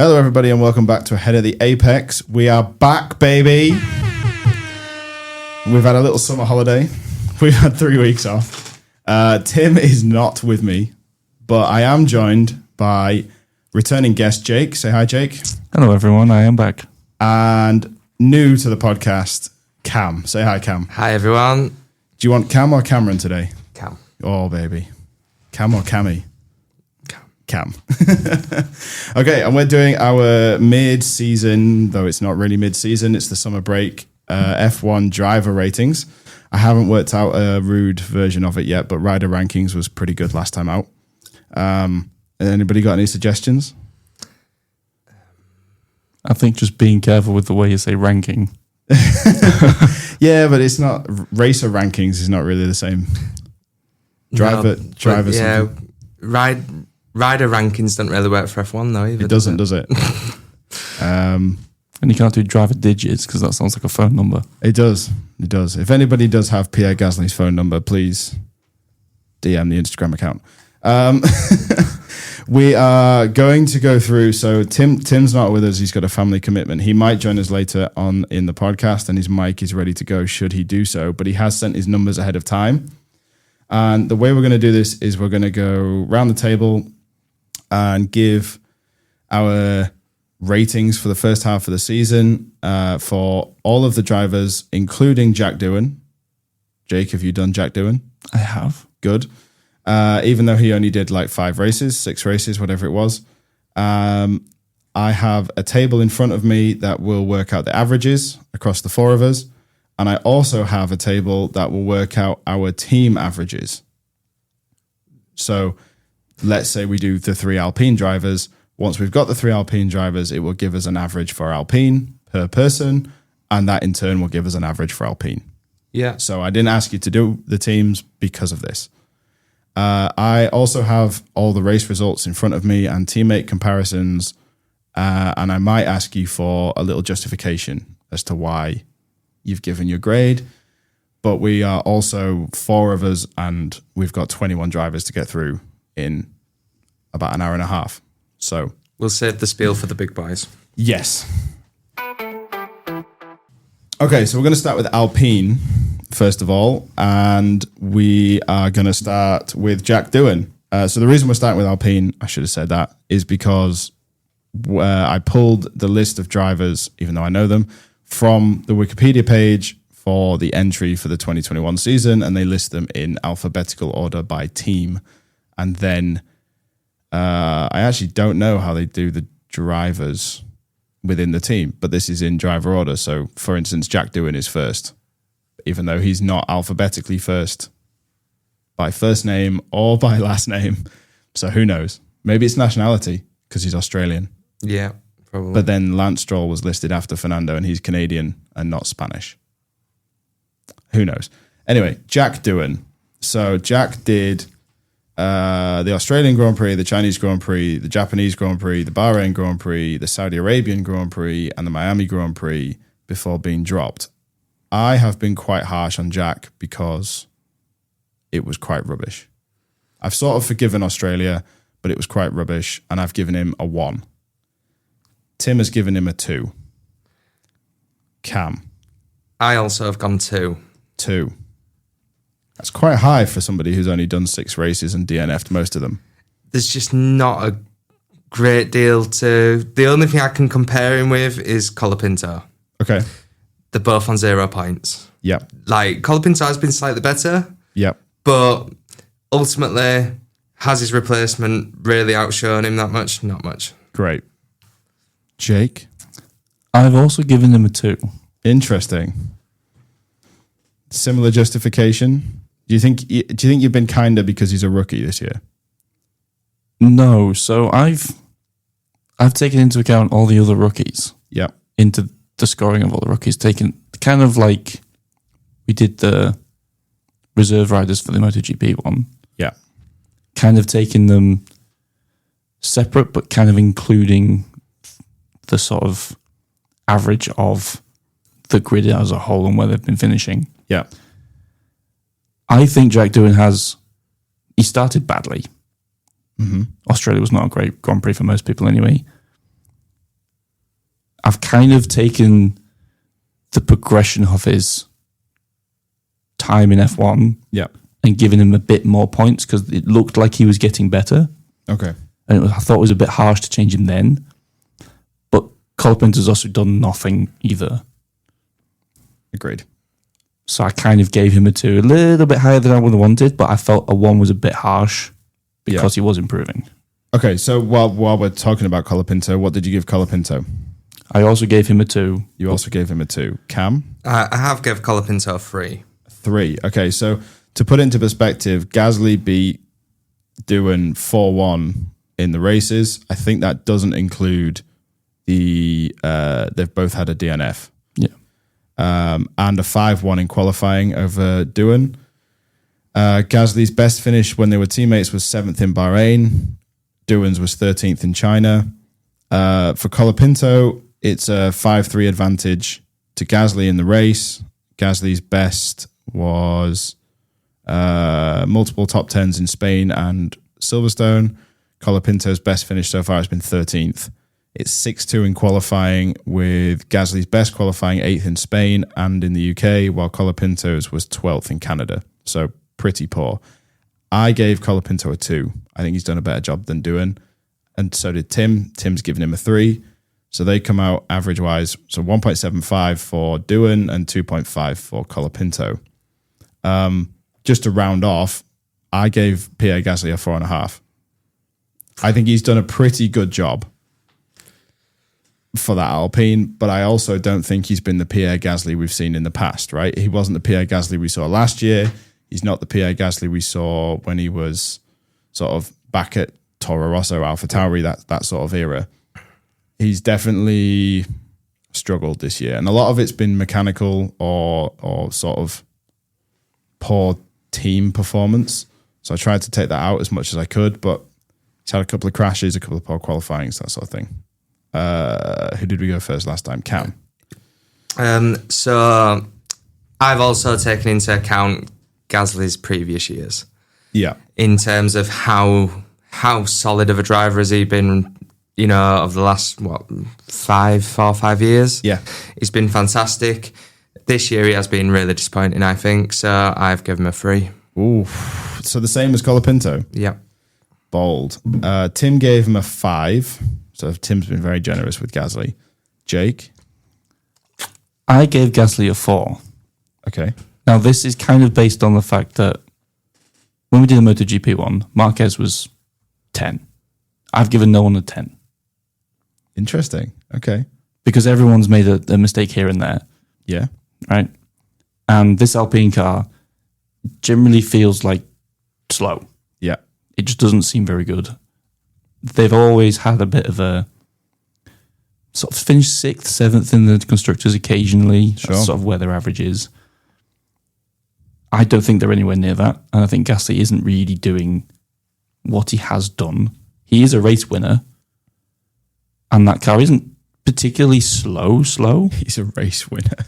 Hello, everybody, and welcome back to Ahead of the Apex. We are back, baby. We've had a little summer holiday. We've had 3 weeks off. Tim is not with me, but I am joined by returning guest Jake. Say hi, Jake. Hello, everyone. I am back. And new to the podcast, Cam. Say hi, Cam. Hi, everyone. Do you want Cam or Cameron today? Cam. Oh, baby. Cam or Cammy? Cam. Okay, and we're doing our mid-season, though it's not really mid-season, it's the summer break, F1 driver ratings. I haven't worked out a rude version of it yet, but rider rankings was pretty good last time out. Anybody got any suggestions? I think just being careful with the way you say ranking. Yeah, but it's not, racer rankings is not really the same. Drivers. Yeah, rider rankings don't really work for F1 though either. It doesn't, does it? And you can't do driver digits because that sounds like a phone number. It does. If anybody does have Pierre Gasly's phone number, please DM the Instagram account. We are going to go through. So Tim's not with us. He's got a family commitment. He might join us later on in the podcast, and his mic is ready to go should he do so. But he has sent his numbers ahead of time. And the way we're going to do this is we're going to go round the table and give our ratings for the first half of the season for all of the drivers, including Jack Doohan. Jake, have you done Jack Doohan? I have. Good. Even though he only did like 6 races, whatever it was. I have a table in front of me that will work out the averages across the 4 of us. And I also have a table that will work out our team averages. So let's say we do the 3 Alpine drivers. Once we've got the 3 Alpine drivers, it will give us an average for Alpine per person. And that in turn will give us an average for Alpine. Yeah. So I didn't ask you to do the teams because of this. I also have all the race results in front of me and teammate comparisons. And I might ask you for a little justification as to why you've given your grade. But we are also 4 of us, and we've got 21 drivers to get through in about an hour and a half. So we'll save the spiel for the big boys. Yes. Okay, so we're going to start with Alpine, first of all, and we are going to start with Jack Doohan. So the reason we're starting with Alpine, I should have said that, is because I pulled the list of drivers, even though I know them, from the Wikipedia page for the entry for the 2021 season, and they list them in alphabetical order by team. And then I actually don't know how they do the drivers within the team, but this is in driver order. So, for instance, Jack Doohan is first, even though he's not alphabetically first by first name or by last name. So who knows? Maybe it's nationality because he's Australian. Yeah, probably. But then Lance Stroll was listed after Fernando, and he's Canadian and not Spanish. Who knows? Anyway, Jack Doohan. So Jack did the Australian Grand Prix, the Chinese Grand Prix, the Japanese Grand Prix, the Bahrain Grand Prix, the Saudi Arabian Grand Prix, and the Miami Grand Prix before being dropped. I have been quite harsh on Jack because it was quite rubbish. I've sort of forgiven Australia, but it was quite rubbish, and I've given him a 1. Tim has given him a 2. Cam. I also have gone 2. 2. That's quite high for somebody who's only done 6 races and DNF'd most of them. There's just not a great deal to... The only thing I can compare him with is Colapinto. Okay. They're both on 0 points. Yep. Like, Colapinto has been slightly better. Yep. But ultimately, has his replacement really outshone him that much? Not much. Great. Jake? I've also given him a 2. Interesting. Similar justification? Do you think you've been kinder because he's a rookie this year? No, so I've taken into account all the other rookies. Yep. Into the scoring of all the rookies, taken kind of like we did the reserve riders for the MotoGP one. Yeah. Kind of taking them separate, but kind of including the sort of average of the grid as a whole and where they've been finishing. Yeah. I think Jack Doohan he started badly. Mm-hmm. Australia was not a great Grand Prix for most people anyway. I've kind of taken the progression of his time in F1 Yeah. and given him a bit more points because it looked like he was getting better. Okay. And I thought it was a bit harsh to change him then. But Colapinto's also done nothing either. Agreed. So I kind of gave him a 2, a little bit higher than I would have wanted, but I felt a 1 was a bit harsh because he was improving. Okay, so while we're talking about Colapinto, what did you give Colapinto? I also gave him a 2. You also gave him a 2. Cam? I have given Colapinto a 3. 3. Okay, so to put it into perspective, Gasly beat Doohan 4-1 in the races. I think that doesn't include they've both had a DNF. Yeah. And a 5-1 in qualifying over Doohan. Gasly's best finish when they were teammates was 7th in Bahrain. Doohan's was 13th in China. For Colapinto, it's a 5-3 advantage to Gasly in the race. Gasly's best was multiple top 10s in Spain and Silverstone. Colapinto's best finish so far has been 13th. It's 6-2 in qualifying, with Gasly's best qualifying 8th in Spain and in the UK, while Colapinto's was 12th in Canada. So pretty poor. I gave Colapinto a 2. I think he's done a better job than Doohan. And so did Tim. Tim's given him a 3. So they come out average-wise. So 1.75 for Doohan and 2.5 for Colapinto. Just to round off, I gave Pierre Gasly a 4.5. I think he's done a pretty good job for that Alpine, but I also don't think he's been the Pierre Gasly we've seen in the past, right? He wasn't the Pierre Gasly we saw last year. He's not the Pierre Gasly we saw when he was sort of back at Toro Rosso, AlphaTauri, that sort of era. He's definitely struggled this year, and a lot of it's been mechanical or sort of poor team performance. So I tried to take that out as much as I could, but he's had a couple of crashes, a couple of poor qualifyings, that sort of thing. Who did we go first last time? Cam. So I've also taken into account Gasly's previous years. Yeah. In terms of how solid of a driver has he been, of the last, 4 or 5 years? Yeah. He's been fantastic. This year he has been really disappointing, I think. So I've given him a 3. Ooh. So the same as Colapinto. Yeah. Bold. Tim gave him a 5. So Tim's been very generous with Gasly. Jake? I gave Gasly a 4. Okay. Now, this is kind of based on the fact that when we did the MotoGP one, Marquez was 10. I've given no one a 10. Interesting. Okay. Because everyone's made a mistake here and there, Yeah. right? And this Alpine car generally feels like slow. Yeah. It just doesn't seem very good. They've always had a bit of a sort of finish 6th, 7th in the constructors occasionally. Sure. That's sort of where their average is. I don't think they're anywhere near that. And I think Gasly isn't really doing what he has done. He is a race winner. And that car isn't particularly slow. He's a race winner.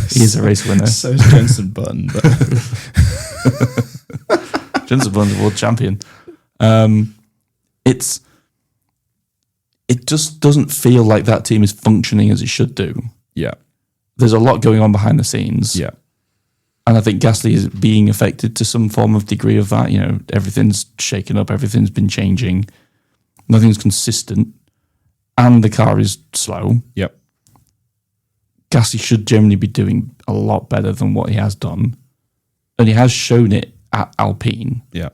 He is a race winner. So is Jenson Button. But Jenson Button's a world champion. It just doesn't feel like that team is functioning as it should do. yeah. There's a lot going on behind the scenes. Yeah. And I think Gasly is being affected to some form of degree of that. Everything's shaken up, everything's been changing, nothing's consistent, and the car is slow. Yep. Gasly should generally be doing a lot better than what he has done. And he has shown it at Alpine. Yeah.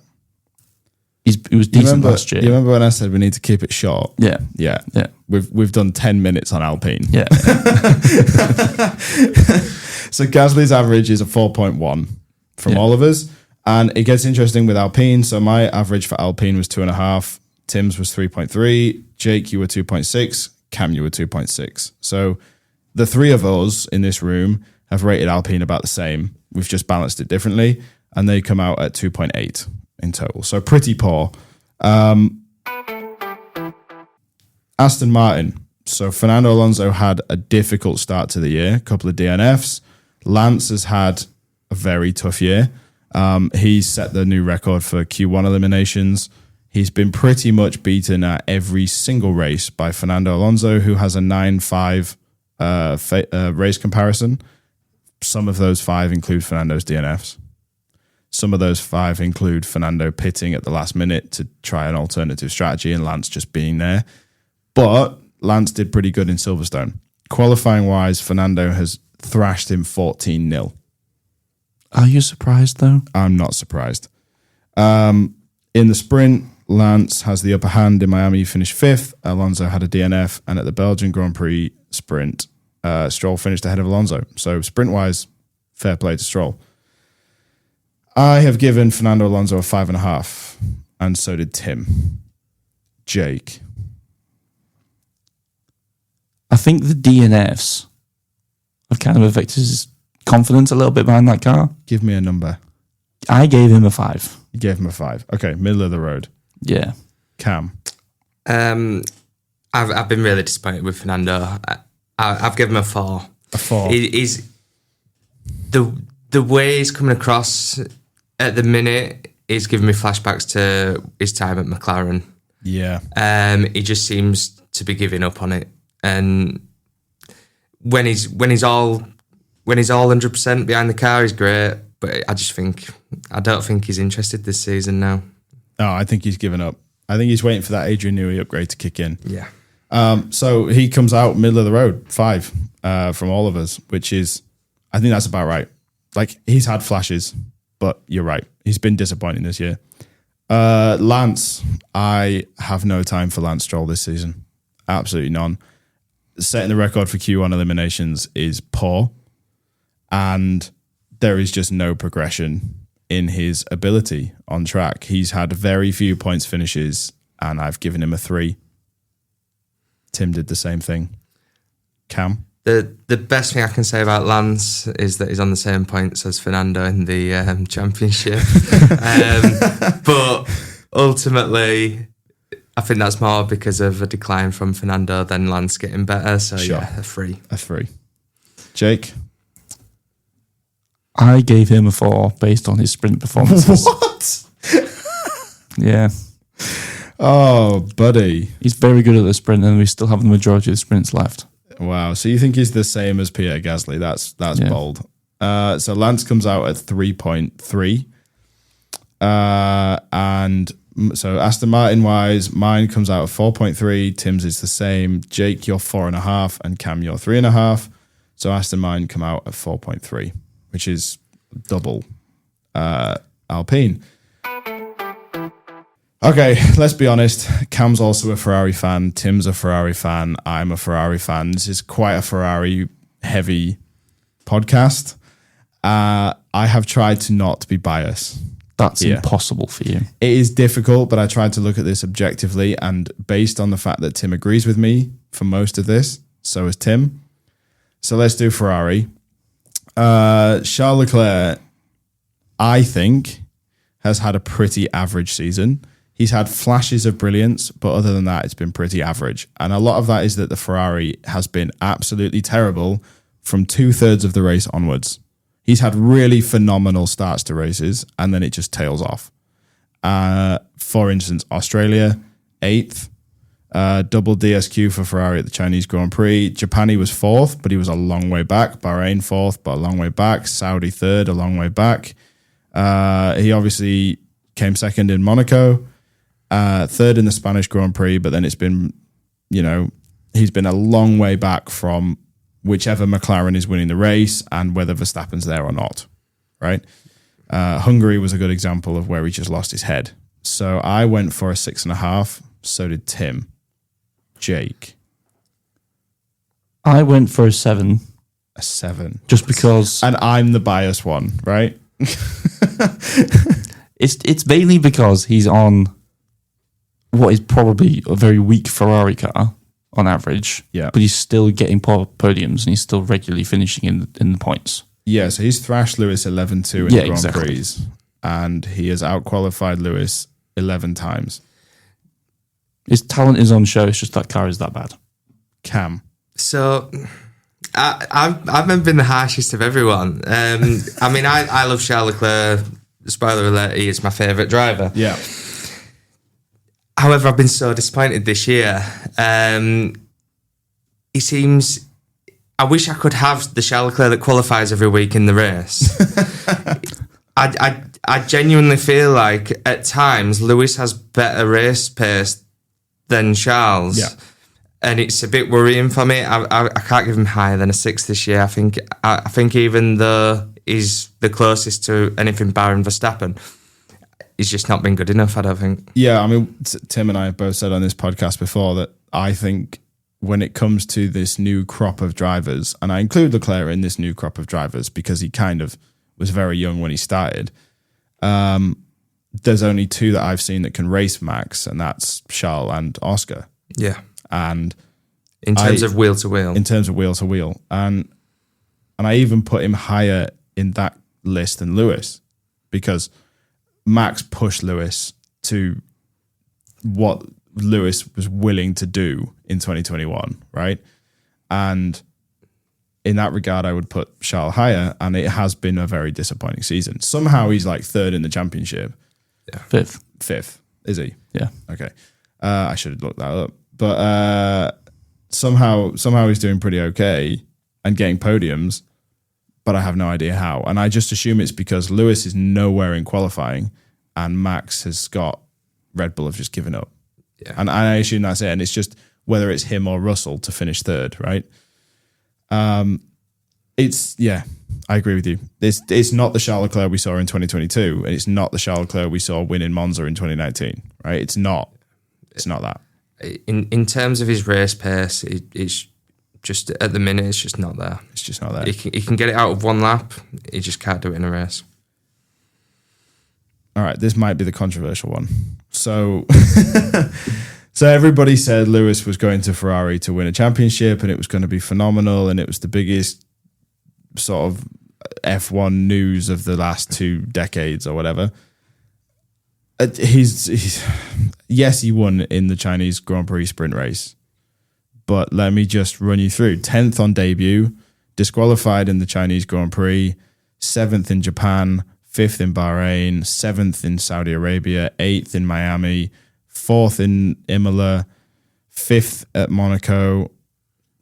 He was decent last year. You remember when I said we need to keep it short? Yeah. Yeah. Yeah. We've done 10 minutes on Alpine. Yeah. So Gasly's average is a 4.1 from all of us. And it gets interesting with Alpine. So my average for Alpine was 2.5. Tim's was 3.3. Jake, you were 2.6. Cam, you were 2.6. So the three of us in this room have rated Alpine about the same. We've just balanced it differently. And they come out at 2.8 in total. So pretty poor. Aston Martin. So Fernando Alonso had a difficult start to the year, a couple of DNFs. Lance has had a very tough year. He's set the new record for Q1 eliminations. He's been pretty much beaten at every single race by Fernando Alonso, who has a 9.5 race comparison, some of those 5 include Fernando's DNFs. Some of those 5 include Fernando pitting at the last minute to try an alternative strategy and Lance just being there. But Lance did pretty good in Silverstone. Qualifying wise, Fernando has thrashed him 14-0. Are you surprised though? I'm not surprised. In the sprint, Lance has the upper hand. In Miami, he finished 5th. Alonso had a DNF. And at the Belgian Grand Prix sprint, Stroll finished ahead of Alonso. So sprint-wise, fair play to Stroll. I have given Fernando Alonso a 5.5, and so did Tim. Jake. I think the DNFs have kind of affected his confidence a little bit behind that car. Give me a number. I gave him a 5. You gave him a 5. Okay, middle of the road. Yeah. Cam. I've been really disappointed with Fernando. I've given him a 4. A 4. He's the way he's coming across at the minute is giving me flashbacks to his time at McLaren. Yeah. He just seems to be giving up on it, and when he's all 100% behind the car, he's great. But I don't think he's interested this season now. Oh, I think he's given up. I think he's waiting for that Adrian Newey upgrade to kick in. Yeah. So he comes out middle of the road, 5 from all of us, which is, I think that's about right. Like, he's had flashes, but you're right. He's been disappointing this year. Lance, I have no time for Lance Stroll this season. Absolutely none. Setting the record for Q1 eliminations is poor, and there is just no progression in his ability on track. He's had very few points finishes, and I've given him a 3. Tim did the same thing. Cam? The best thing I can say about Lance is that he's on the same points as Fernando in the championship. But ultimately, I think that's more because of a decline from Fernando than Lance getting better. So Sure. yeah, a 3. A 3. Jake? I gave him a 4 based on his sprint performances. What? Yeah. Oh, buddy. He's very good at the sprint, and we still have the majority of the sprints left. Wow. So you think he's the same as Pierre Gasly? That's bold. So Lance comes out at 3.3. And so Aston Martin wise, mine comes out at 4.3. Tim's is the same. Jake, you're 4.5, and Cam, you're 3.5. So Aston Martin come out at 4.3, which is double Alpine. Okay, let's be honest. Cam's also a Ferrari fan. Tim's a Ferrari fan. I'm a Ferrari fan. This is quite a Ferrari-heavy podcast. I have tried to not be biased. That's impossible for you. It is difficult, but I tried to look at this objectively, and based on the fact that Tim agrees with me for most of this, so is Tim. So let's do Ferrari. Charles Leclerc, I think, has had a pretty average season. He's had flashes of brilliance, but other than that, it's been pretty average. And a lot of that is that the Ferrari has been absolutely terrible from 2/3 of the race onwards. He's had really phenomenal starts to races, and then it just tails off. For instance, Australia, 8th, double DSQ for Ferrari at the Chinese Grand Prix. Japan, he was 4th, but he was a long way back. Bahrain, 4th, but a long way back. Saudi, 3rd, a long way back. He obviously came 2nd in Monaco. 3rd in the Spanish Grand Prix, but then it's been, he's been a long way back from whichever McLaren is winning the race and whether Verstappen's there or not, right? Hungary was a good example of where he just lost his head. So I went for a 6.5. So did Tim. Jake? I went for a 7. A 7. Just because... And I'm the biased one, right? It's mainly because he's on what is probably a very weak Ferrari car on average. Yeah. But he's still getting podiums and he's still regularly finishing in the points. Yeah, so he's thrashed Lewis 11-2 in the Grand Prix. And he has outqualified Lewis 11 times. His talent is on show. It's just that car is that bad. Cam? So... I've been the harshest of everyone. I love Charles Leclerc. Spoiler alert, he is my favourite driver. Yeah. However, I've been so disappointed this year. He seems I wish I could have the Charles Leclerc that qualifies every week in the race. I genuinely feel like at times Lewis has better race pace than Charles. Yeah. And it's a bit worrying for me. I can't give him higher than a 6 this year. I think even though he's the closest to anything barring Verstappen, he's just not been good enough, I don't think. Yeah, I mean, Tim and I have both said on this podcast before that I think when it comes to this new crop of drivers, and I include Leclerc in this new crop of drivers because he kind of was very young when he started, there's only 2 that I've seen that can race Max, and that's Charles and Oscar. Yeah. And in terms of wheel to wheel. In terms of wheel to wheel. And I even put him higher in that list than Lewis because Max pushed Lewis to what Lewis was willing to do in 2021, right? And in that regard, I would put Charles higher, and it has been a very disappointing season. Somehow he's like 3rd in the championship. Yeah. 5th. 5th, is he? Yeah. Okay. I should have looked that up. But somehow he's doing pretty okay and getting podiums, but I have no idea how. And I just assume it's because Lewis is nowhere in qualifying and Max has got Red Bull have just given up. Yeah. And I assume that's it. And it's just whether it's him or Russell to finish 3rd, right? I agree with you. It's not the Charles Leclerc we saw in 2022, and it's not the Charles Leclerc we saw win in Monza in 2019, right? It's not that. In terms of his race pace, it's just at the minute it's just not there. It's just not there. He can get it out of one lap. He just can't do it in a race. All right, this might be the controversial one. So, so everybody said Lewis was going to Ferrari to win a championship, and it was going to be phenomenal, and it was the biggest sort of F1 news of the last 2 decades or whatever. Yes, he won in the Chinese Grand Prix sprint race, but let me just run you through. 10th on debut, disqualified in the Chinese Grand Prix, 7th in Japan, 5th in Bahrain, 7th in Saudi Arabia, 8th in Miami, 4th in Imola, 5th at Monaco,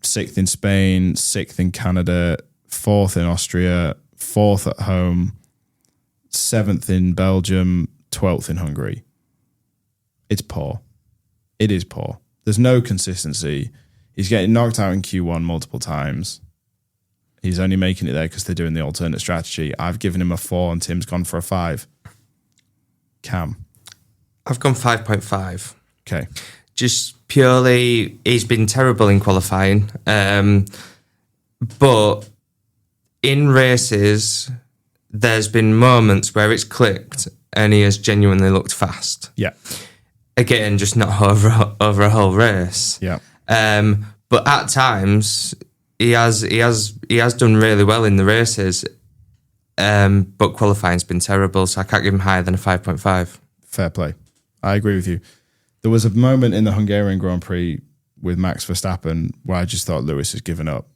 6th in Spain, 6th in Canada, 4th in Austria, 4th at home, 7th in Belgium, 12th in Hungary. It's poor. It is poor. There's no consistency. He's getting knocked out in Q1 multiple times. He's only making it there because they're doing the alternate strategy. I've given him a 4 and Tim's gone for a 5. Cam. I've gone 5.5. Okay. Just purely, he's been terrible in qualifying. But in races, there's been moments where it's clicked and he has genuinely looked fast. Yeah. Again, just not over a whole race. Yeah. But at times he has done really well in the races. But qualifying's been terrible, so I can't give him higher than a 5.5. Fair play. I agree with you. There was a moment in the Hungarian Grand Prix with Max Verstappen where I just thought Lewis has given up.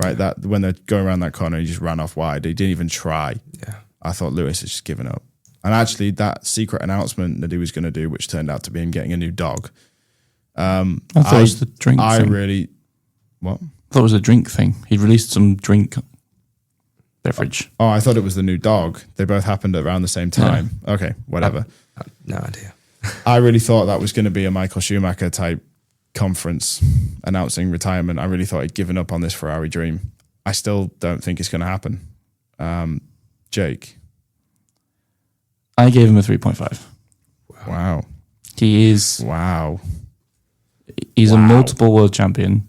Right, that when they're going around that corner, he just ran off wide. He didn't even try. Yeah, I thought Lewis has just given up. And actually, that secret announcement that he was going to do, which turned out to be him getting a new dog. I thought it was the drink thing. What? I thought it was a drink thing. He released some drink beverage. Oh, I thought it was the new dog. They both happened around the same time. Yeah. Okay, whatever. No idea. I really thought that was going to be a Michael Schumacher type conference announcing retirement. I really thought he'd given up on this Ferrari dream. I still don't think it's going to happen. Jake. I gave him a 3.5. Wow. He is. Wow. He's a multiple world champion.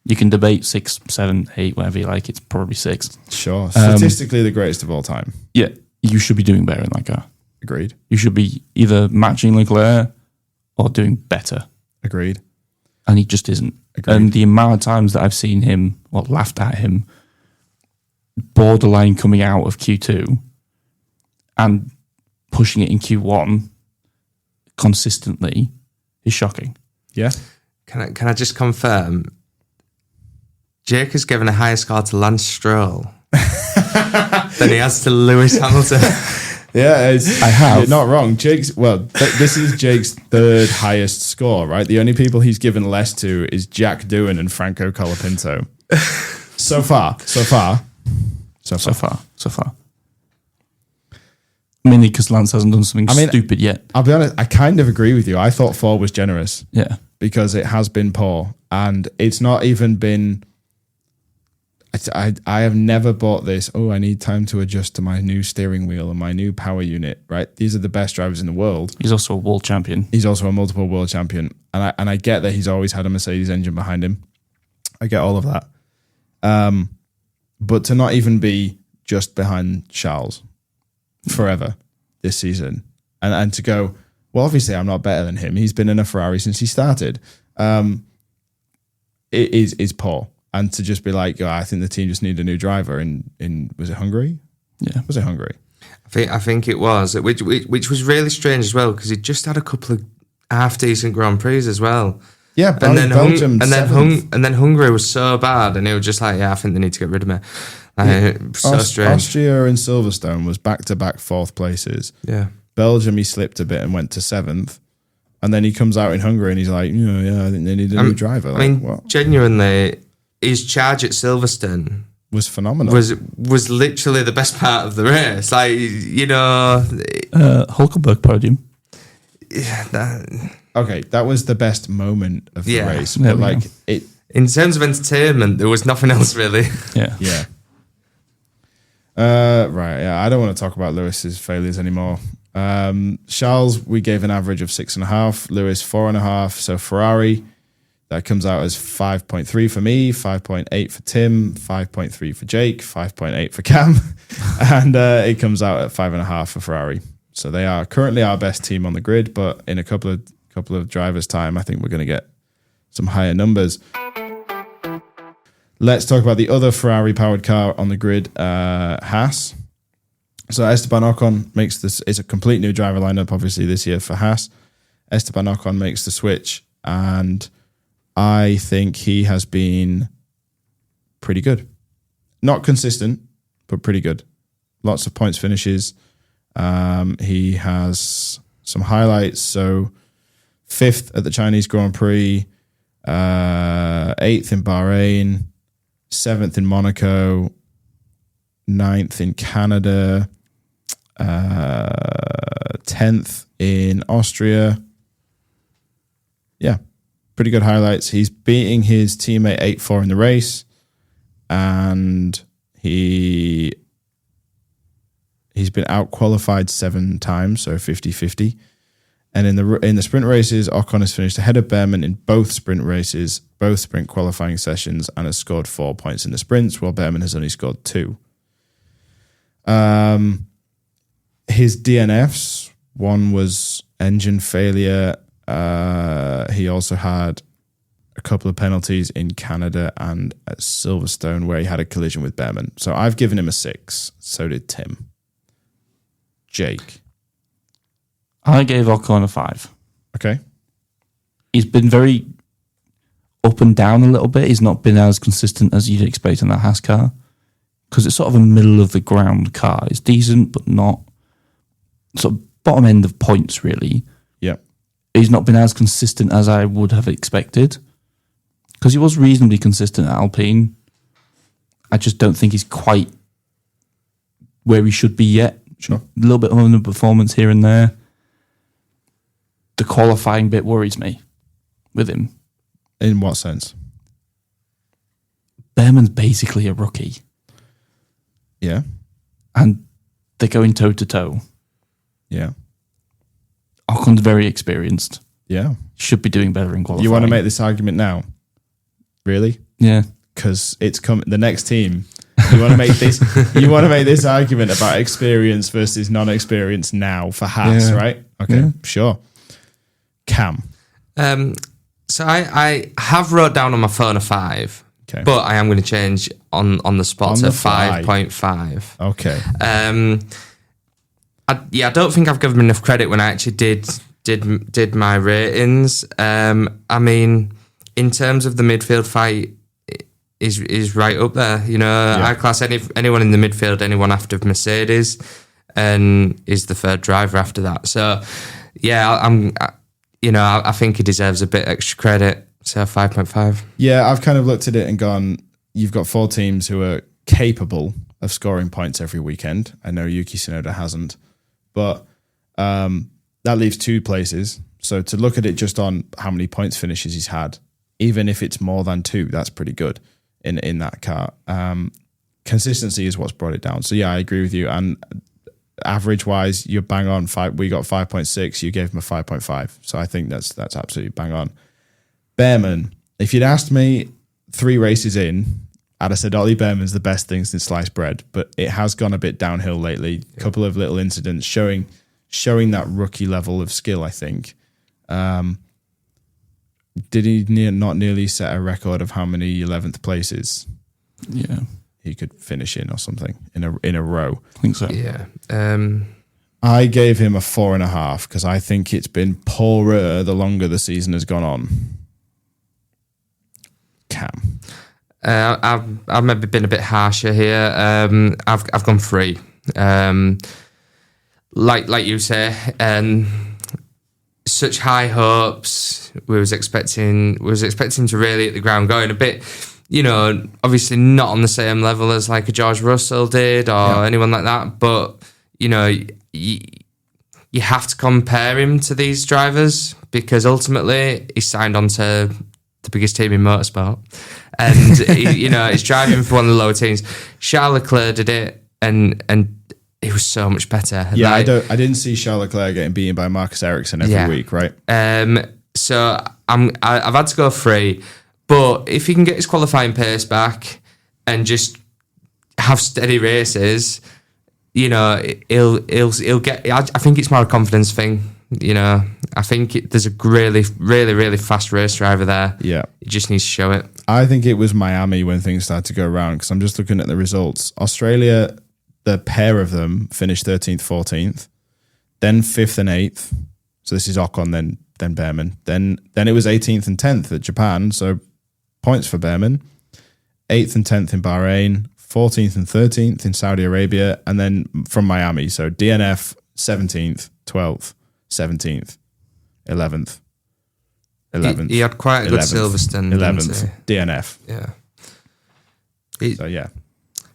You can debate 6, 7, 8, whatever you like. It's probably 6. Sure. Statistically, the greatest of all time. Yeah. You should be doing better in that car. Agreed. You should be either matching Leclerc or doing better. Agreed. And he just isn't. Agreed. And the amount of times that I've seen him, or laughed at him, borderline coming out of Q2 and pushing it in Q1 consistently is shocking. Yeah. Can I just confirm? Jake has given a higher score to Lance Stroll than he has to Lewis Hamilton. Yeah, I have. You're not wrong. This is Jake's 3rd highest score, right? The only people he's given less to is Jack Doohan and Franco Colapinto. So far. Mainly because Lance hasn't done something stupid yet. I'll be honest, I kind of agree with you. I thought 4 was generous. Yeah. Because it has been poor. And it's not even been... I have never bought this, I need time to adjust to my new steering wheel and my new power unit, right? These are the best drivers in the world. He's also a world champion. He's also a multiple world champion. And I get that he's always had a Mercedes engine behind him. I get all of that. But to not even be just behind Charles forever this season and to go, well, obviously I'm not better than him. He's been in a Ferrari since he started. It is poor. And to just be like, I think the team just need a new driver in was it Hungary? Yeah. Was it Hungary? I think it was, which was really strange as well because he just had a couple of half decent Grand Prix as well. Yeah, and then Belgium, and then Hungary was so bad, and he was just like, I think they need to get rid of me. So strange. Austria and Silverstone was back-to-back 4th places. Yeah. Belgium, he slipped a bit and went to 7th. And then he comes out in Hungary and he's like, I think they need a new driver. Like, what? Genuinely, his charge at Silverstone was phenomenal. Was literally the best part of the race. Like, Hulkenberg podium. Yeah, okay, that was the best moment of the race. But in terms of entertainment, there was nothing else really. Yeah. Yeah. Right, yeah. I don't want to talk about Lewis's failures anymore. Charles, we gave an average of 6.5. Lewis 4.5. So Ferrari, that comes out as 5.3 for me, 5.8 for Tim, 5.3 for Jake, 5.8 for Cam, and it comes out at 5.5 for Ferrari. So they are currently our best team on the grid, but in a couple of drivers' time, I think we're going to get some higher numbers. Let's talk about the other Ferrari-powered car on the grid, Haas. So Esteban Ocon makes this. It's a complete new driver lineup, obviously, this year for Haas. Esteban Ocon makes the switch, and I think he has been pretty good. Not consistent, but pretty good. Lots of points finishes. He has some highlights. So 5th at the Chinese Grand Prix, 8th in Bahrain, 7th in Monaco, 9th in Canada, 10th in Austria. Yeah, pretty good highlights. He's beating his teammate 8-4 in the race, and he's been out-qualified 7 times, so 50-50. And in the sprint races, Ocon has finished ahead of Behrman in both sprint races, both sprint qualifying sessions, and has scored 4 points in the sprints, while Behrman has only scored 2. His DNFs, one was engine failure. He also had a couple of penalties in Canada and at Silverstone where he had a collision with Behrman. So I've given him a 6. So did Tim. Jake. I gave Ocon a 5. Okay. He's been very up and down a little bit. He's not been as consistent as you'd expect in that Haas car because it's sort of a middle of the ground car. It's decent, but not sort of bottom end of points, really. Yeah. He's not been as consistent as I would have expected because he was reasonably consistent at Alpine. I just don't think he's quite where he should be yet. Sure. A little bit of underperformance here and there. The qualifying bit worries me with him. In what sense? Behrman's basically a rookie. Yeah. And they're going toe to toe. Yeah. Ocon's very experienced. Yeah. Should be doing better in qualifying. You want to make this argument now? Really? Yeah. Because it's coming. The next team. You want to make this. You want to make this argument about experience versus non-experience now for Haas, right? Okay, sure. Cam. So I have wrote down on my phone a 5. Okay. But I am going to change on the spot On to the fly. 5.5. Okay. I don't think I've given him enough credit when I actually did my ratings. I mean, in terms of the midfield fight, is right up there. You know, I class anyone in the midfield, anyone after Mercedes, and is the third driver after that. So, yeah, I think he deserves a bit extra credit. So 5.5. Yeah, I've kind of looked at it and gone, you've got 4 teams who are capable of scoring points every weekend. I know Yuki Tsunoda hasn't, but that leaves 2 places. So to look at it just on how many points finishes he's had, even if it's more than 2, that's pretty good in that car. Consistency is what's brought it down. So yeah, I agree with you. And average wise, you're bang on. We got 5.6. You gave him a 5.5. So I think that's absolutely bang on. Behrman, if you'd asked me 3 races in, I'd have said Ollie Behrman's the best thing since sliced bread, but it has gone a bit downhill lately. A couple of little incidents showing that rookie level of skill, I think. Did he not nearly set a record of how many 11th places? Yeah, he could finish in or something in a row. I think so. Yeah. I gave him a 4.5 because I think it's been poorer the longer the season has gone on. Cam. I've maybe been a bit harsher here. I've gone 3. Like you say, such high hopes. We was expecting to really hit the ground going a bit. Obviously not on the same level as like a George Russell did or anyone like that. But you have to compare him to these drivers because ultimately he signed on to the biggest team in motorsport, and he's driving for one of the lower teams. Charles Leclerc did it, and he was so much better. Yeah, I didn't see Charles Leclerc getting beaten by Marcus Ericsson every week, right? So I've had to go 3, but if he can get his qualifying pace back and just have steady races, he'll get. I think it's more a confidence thing. I think there's a really, really, really fast race driver there. Yeah. He just needs to show it. I think it was Miami when things started to go around because I'm just looking at the results. Australia, the pair of them finished 13th, 14th, then 5th and 8th. So this is Ocon, then Behrman. Then it was 18th and 10th at Japan. So points for Behrman. 8th and 10th in Bahrain, 14th and 13th in Saudi Arabia, and then from Miami. So DNF, 17th, 12th. 17th, 11th. He had quite a good Silverstone. 11th, DNF. Yeah. So, yeah.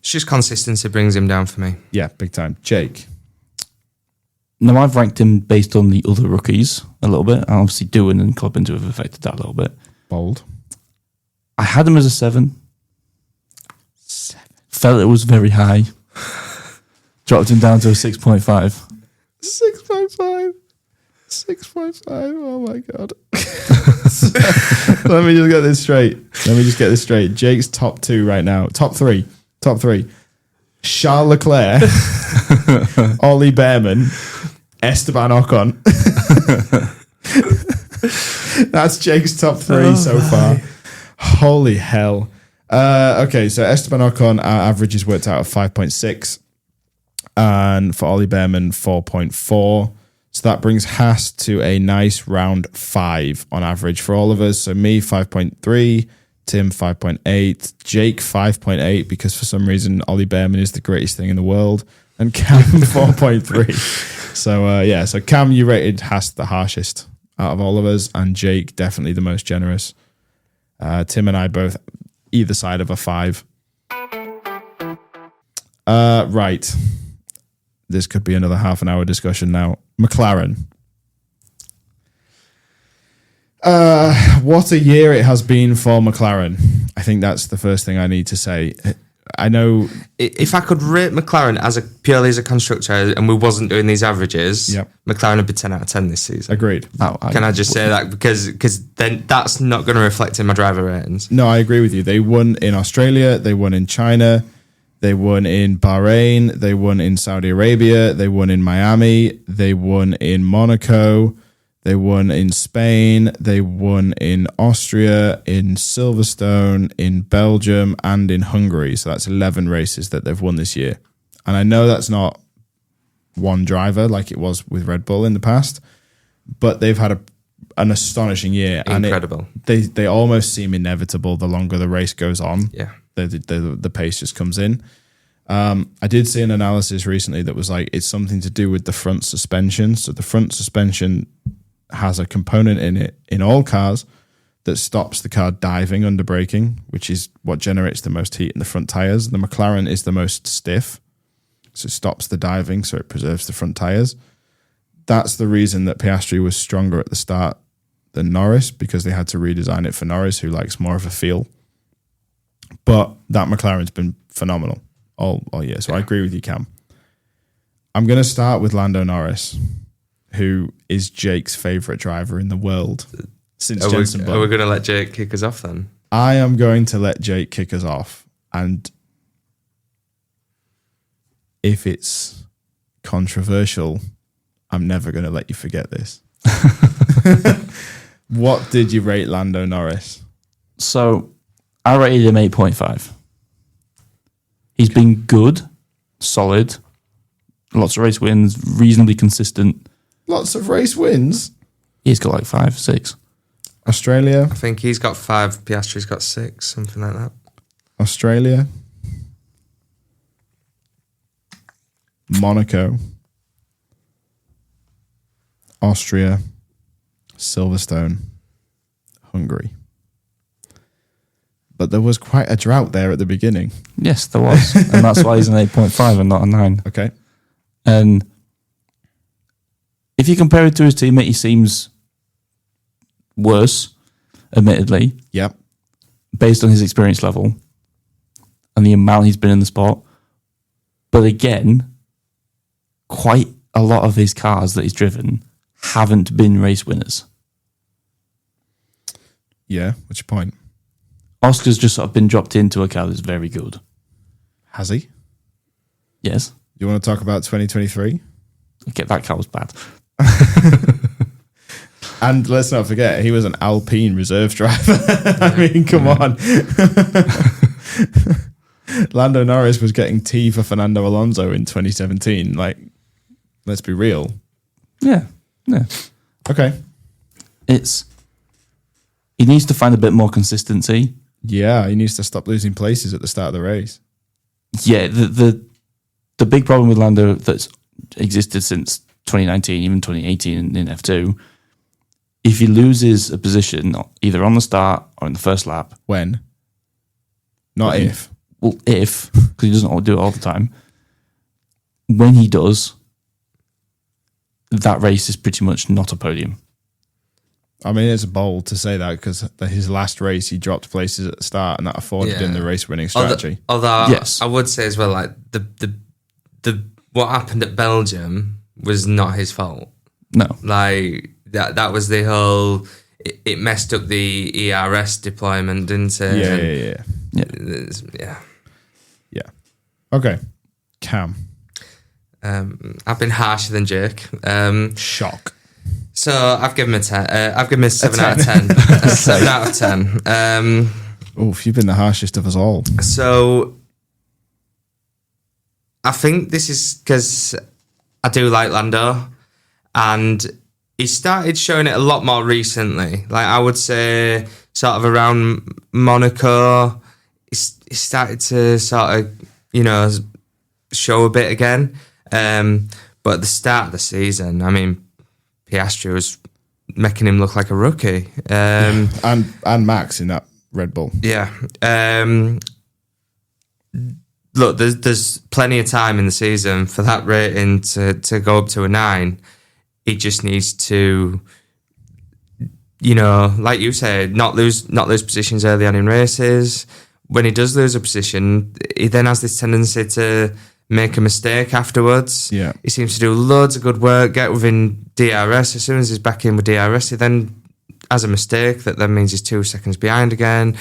It's just consistency brings him down for me. Yeah, big time. Jake. Now, I've ranked him based on the other rookies a little bit. And obviously, Doohan and Clobbin have affected that a little bit. Bold. I had him as a 7. 7. Felt it was very high. Dropped him down to a 6.5. 6.5. 6.5. Oh my God. Let me just get this straight. Jake's top 2 right now. Top 3. Charles Leclerc, Ollie Behrman, Esteban Ocon. That's Jake's top 3 so far. Holy hell. Okay, so Esteban Ocon, our average is worked out at 5.6. And for Ollie Behrman, 4.4. So that brings Haas to a nice round 5 on average for all of us. So me, 5.3, Tim, 5.8, Jake, 5.8, because for some reason, Ollie Behrman is the greatest thing in the world, and Cam, 4.3. So, so Cam, you rated Haas the harshest out of all of us, and Jake, definitely the most generous. Tim and I both either side of a 5. Right. This could be another half an hour discussion now. McLaren. What a year it has been for McLaren. I think that's the first thing I need to say. I know... If I could rate McLaren purely as a constructor and we wasn't doing these averages, McLaren would be 10 out of 10 this season. Agreed. Can I just say that? Because then that's not going to reflect in my driver ratings. No, I agree with you. They won in Australia. They won in China. They won in Bahrain. They won in Saudi Arabia. They won in Miami. They won in Monaco. They won in Spain. They won in Austria, in Silverstone, in Belgium, and in Hungary. So that's 11 races that they've won this year. And I know that's not one driver like it was with Red Bull in the past, but they've had an astonishing year. Incredible. And they almost seem inevitable the longer the race goes on. Yeah. The pace just comes in. I did see an analysis recently that was like it's something to do with the front suspension. So the front suspension has a component in it in all cars that stops the car diving under braking, which is what generates the most heat in the front tyres. The McLaren is the most stiff, so it stops the diving, so it preserves the front tyres. That's the reason that Piastri was stronger at the start than Norris, because they had to redesign it for Norris, who likes more of a feel. But that McLaren's been phenomenal all year, so I agree with you, Cam. I'm going to start with Lando Norris, who is Jake's favourite driver in the world since Jenson Button. Are we going to let Jake kick us off then? I am going to let Jake kick us off. And if it's controversial, I'm never going to let you forget this. What did you rate Lando Norris? So I rated him 8.5. He's been good, solid, lots of race wins, reasonably consistent. Lots of race wins. He's got like 5, 6. Australia. I think he's got 5, Piastri's got 6, something like that. Australia. Monaco. Austria. Silverstone. Hungary. But there was quite a drought there at the beginning. Yes, there was. And that's why he's an 8.5 and not a 9. Okay. And if you compare it to his teammate, he seems worse, admittedly, Yep. based on his experience level and the amount he's been in the sport. But again, quite a lot of his cars that he's driven haven't been race winners. Yeah. What's your point? Oscar's just sort of been dropped into a car that's very good. Has he? Yes. You want to talk about 2023? Okay, that car was bad. And let's not forget, he was an Alpine reserve driver. I mean, come on. Lando Norris was getting tea for Fernando Alonso in 2017. Like, let's be real. Yeah. Okay. He needs to find a bit more consistency. Yeah, he needs to stop losing places at the start of the race. Yeah, the big problem with Lando that's existed since 2019, even 2018 in F2, if he loses a position either on the start or in the first lap. When? Not When? if. Well, if, because he doesn't do it all the time. When he does, that race is pretty much not a podium. I mean, it's bold to say that because his last race, he dropped places at the start and that afforded him the race-winning strategy. Although yes. I would say as well, like the what happened at Belgium was not his fault. No. Like that was the whole. It messed up the ERS deployment, didn't it? Yeah. Okay. Cam. I've been harsher than Jake. Shock. So I've given him a 10. I've given him a 7 out of 10. 7 out of 10. Oof, you've been the harshest of us all. So I think this is because I do like Lando, and he started showing it a lot more recently. Like I would say, sort of around Monaco, he started to sort of, show a bit again. But at the start of the season, I mean, Piastri was making him look like a rookie. And Max in that Red Bull. Yeah. Look, there's plenty of time in the season for that rating to go up to a 9. He just needs to, like you said, not lose positions early on in races. When he does lose a position, he then has this tendency to make a mistake afterwards. Yeah. He seems to do loads of good work, get within DRS. As soon as he's back in with DRS, he then has a mistake that then means he's 2 seconds behind again.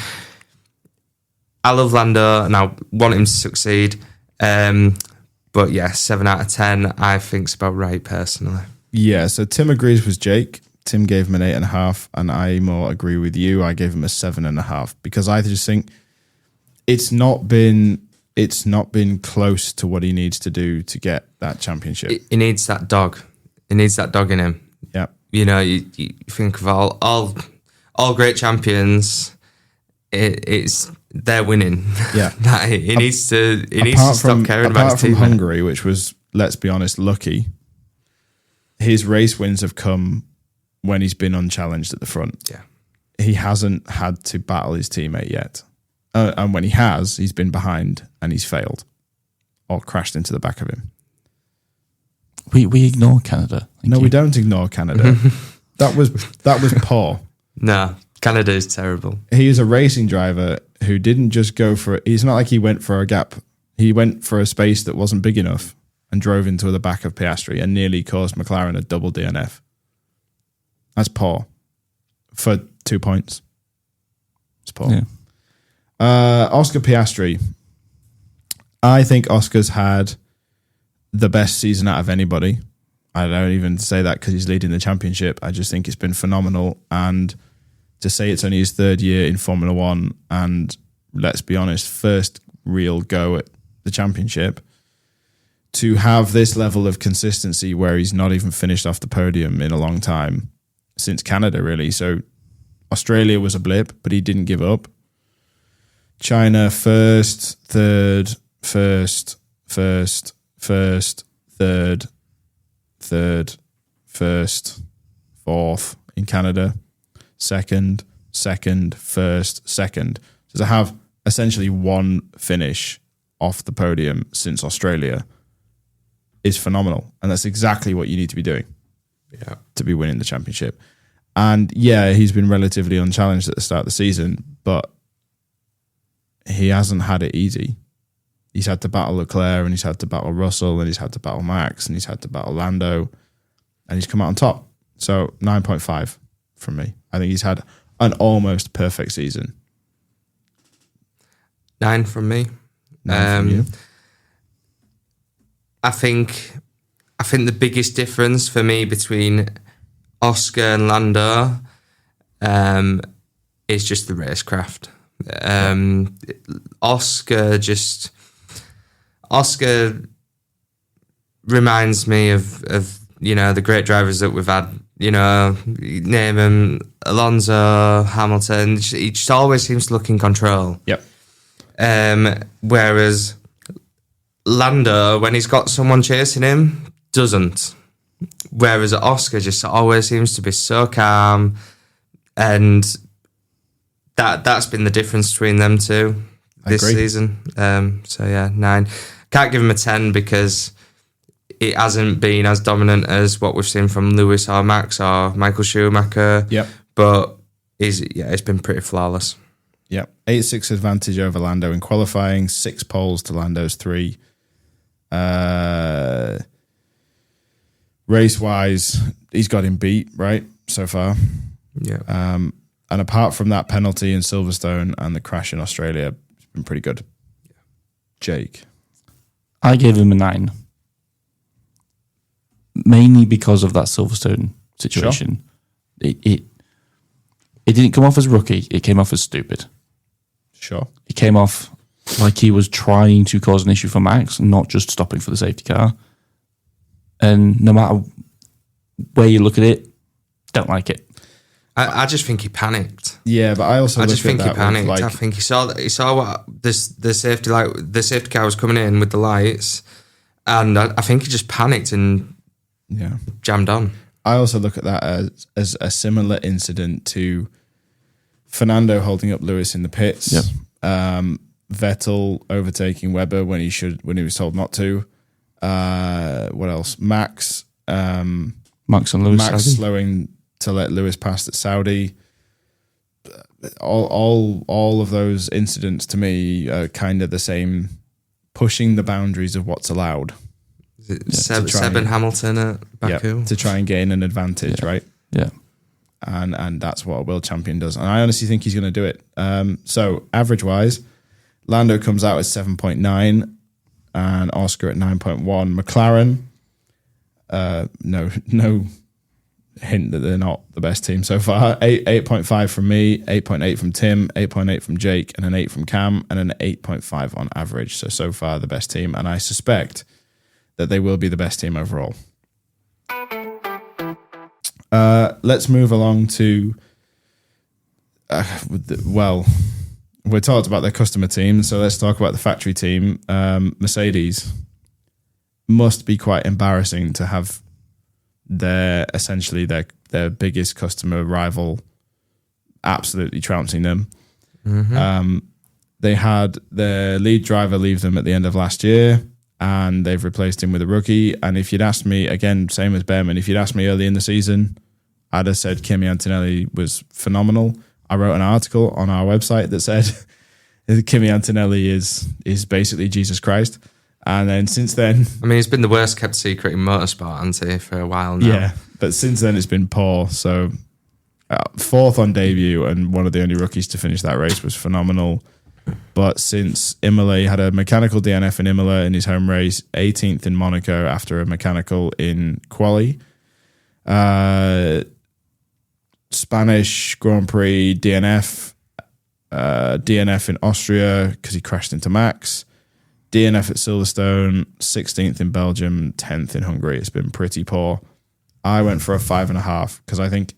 I love Lando and I want him to succeed. But yeah, 7 out of 10, I think's about right personally. Yeah, so Tim agrees with Jake. Tim gave him an 8.5, and I more agree with you. I gave him a 7.5 because I just think it's not been close to what he needs to do to get that championship. He needs that dog. He needs that dog in him. Yeah. You think of all great champions, it's they're winning. Yeah. he needs to stop caring about his team. Apart from teammate. Hungary, which was, let's be honest, lucky, his race wins have come when he's been unchallenged at the front. Yeah. he hasn't had to battle his teammate yet. And when he has, he's been behind and he's failed or crashed into the back of him. We ignore Canada. We don't ignore Canada. That was poor. No, Canada is terrible. He is a racing driver who didn't just go for it. It's not like he went for a gap. He went for a space that wasn't big enough and drove into the back of Piastri and nearly caused McLaren a double DNF. That's poor for 2 points. It's poor. Yeah. Oscar Piastri. I think Oscar's had the best season out of anybody. I don't even say that because he's leading the championship. I just think it's been phenomenal. And to say it's only his third year in Formula One and, let's be honest, first real go at the championship, to have this level of consistency where he's not even finished off the podium in a long time, since Canada, really. So Australia was a blip, but he didn't give up. China, first, third, first, third, first, fourth in Canada, second, first, second. So to have essentially one finish off the podium since Australia is phenomenal. And that's exactly what you need to be doing to be winning the championship. And yeah, he's been relatively unchallenged at the start of the season, but he hasn't had it easy. He's had to battle Leclerc, and he's had to battle Russell, and he's had to battle Max, and he's had to battle Lando, and he's come out on top. So 9.5 from me. I think he's had an almost perfect season. 9 from me. 9 from you. I think the biggest difference for me between Oscar and Lando is just the racecraft. Oscar reminds me of the great drivers that we've had. Name them, Alonso, Hamilton. He just always seems to look in control. Yep. Whereas Lando, when he's got someone chasing him, doesn't. Whereas Oscar just always seems to be so calm, and that's been the difference between them two this season. So yeah, 9. Can't give him a 10 because it hasn't been as dominant as what we've seen from Lewis or Max or Michael Schumacher. Yep. But it's been pretty flawless. Yep. 8.6 advantage over Lando in qualifying, 6 poles to Lando's 3. Race-wise, he's got him beat, right, so far. Yeah. And apart from that penalty in Silverstone and the crash in Australia, it's been pretty good. Yeah. Jake? I gave him a 9. Mainly because of that Silverstone situation. Sure. It didn't come off as rookie. It came off as stupid. Sure. It came off like he was trying to cause an issue for Max, not just stopping for the safety car. And no matter where you look at it, don't like it. I just think he panicked. Yeah, but I also just think he panicked. I think he saw what the safety car was coming in with the lights, and I think he just panicked and jammed on. I also look at that as a similar incident to Fernando holding up Lewis in the pits. Yep. Vettel overtaking Webber when he was told not to. What else? Max and Lewis. Max slowing to let Lewis pass at Saudi. All of those incidents to me are kind of the same, pushing the boundaries of what's allowed. Seb and Hamilton at Baku. To try and gain an advantage, right? Yeah. And that's what a world champion does. And I honestly think he's going to do it. So average-wise, Lando comes out at 7.9 and Oscar at 9.1. McLaren, no hint that they're not the best team so far. 8.5 from me, 8.8 from Tim, 8.8 from Jake, and an 8 from Cam, and an 8.5 on average. So far the best team. And I suspect that they will be the best team overall. Let's move along to, we talked about their customer team, so let's talk about the factory team. Mercedes must be quite embarrassing to have their biggest customer rival absolutely trouncing them. They had their lead driver leave them at the end of last year, and they've replaced him with a rookie. And if you'd asked me, again, same as Behrman, if you'd asked me early in the season, I'd have said Kimi Antonelli was phenomenal. I wrote an article on our website that said Kimi Antonelli is basically Jesus Christ. And then since then... I mean, it's been the worst kept secret in motorsport, hasn't it, for a while now? Yeah, but since then it's been poor. So fourth on debut and one of the only rookies to finish that race was phenomenal. But since Imola, he had a mechanical DNF in Imola in his home race, 18th in Monaco after a mechanical in quali. Spanish Grand Prix DNF, DNF in Austria because he crashed into Max, DNF at Silverstone, 16th in Belgium, 10th in Hungary. It's been pretty poor. I went for a 5.5 because I think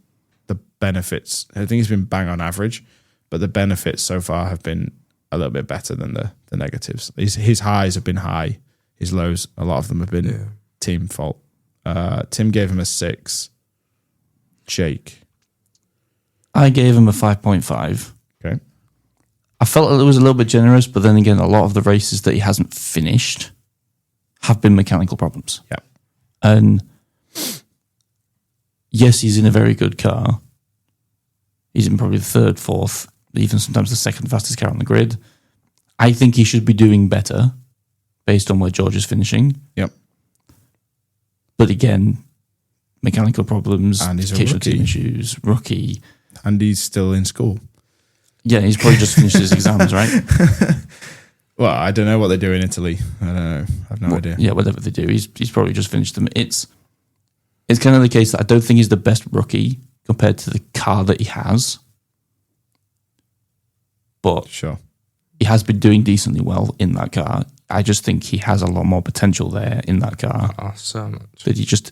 the benefits, I think he's been bang on average, but the benefits so far have been a little bit better than the negatives. His highs have been high, his lows, a lot of them have been team fault. Tim gave him a 6. Jake. I gave him a 5.5. Okay. I felt it was a little bit generous, but then again, a lot of the races that he hasn't finished have been mechanical problems. Yeah. And yes, he's in a very good car. He's in probably the third, fourth, even sometimes the second fastest car on the grid. I think he should be doing better based on where George is finishing. Yep. But again, mechanical problems, and he's a occasional rookie. team issues, rookie. And he's still in school. Yeah, he's probably just finished his exams, right? Well, I don't know what they do in Italy. I don't know. I've no idea. Yeah, whatever they do, he's probably just finished them. It's kind of the case that I don't think he's the best rookie compared to the car that he has. But Sure. he has been doing decently well in that car. I just think he has a lot more potential there in that car Oh, so much. that he just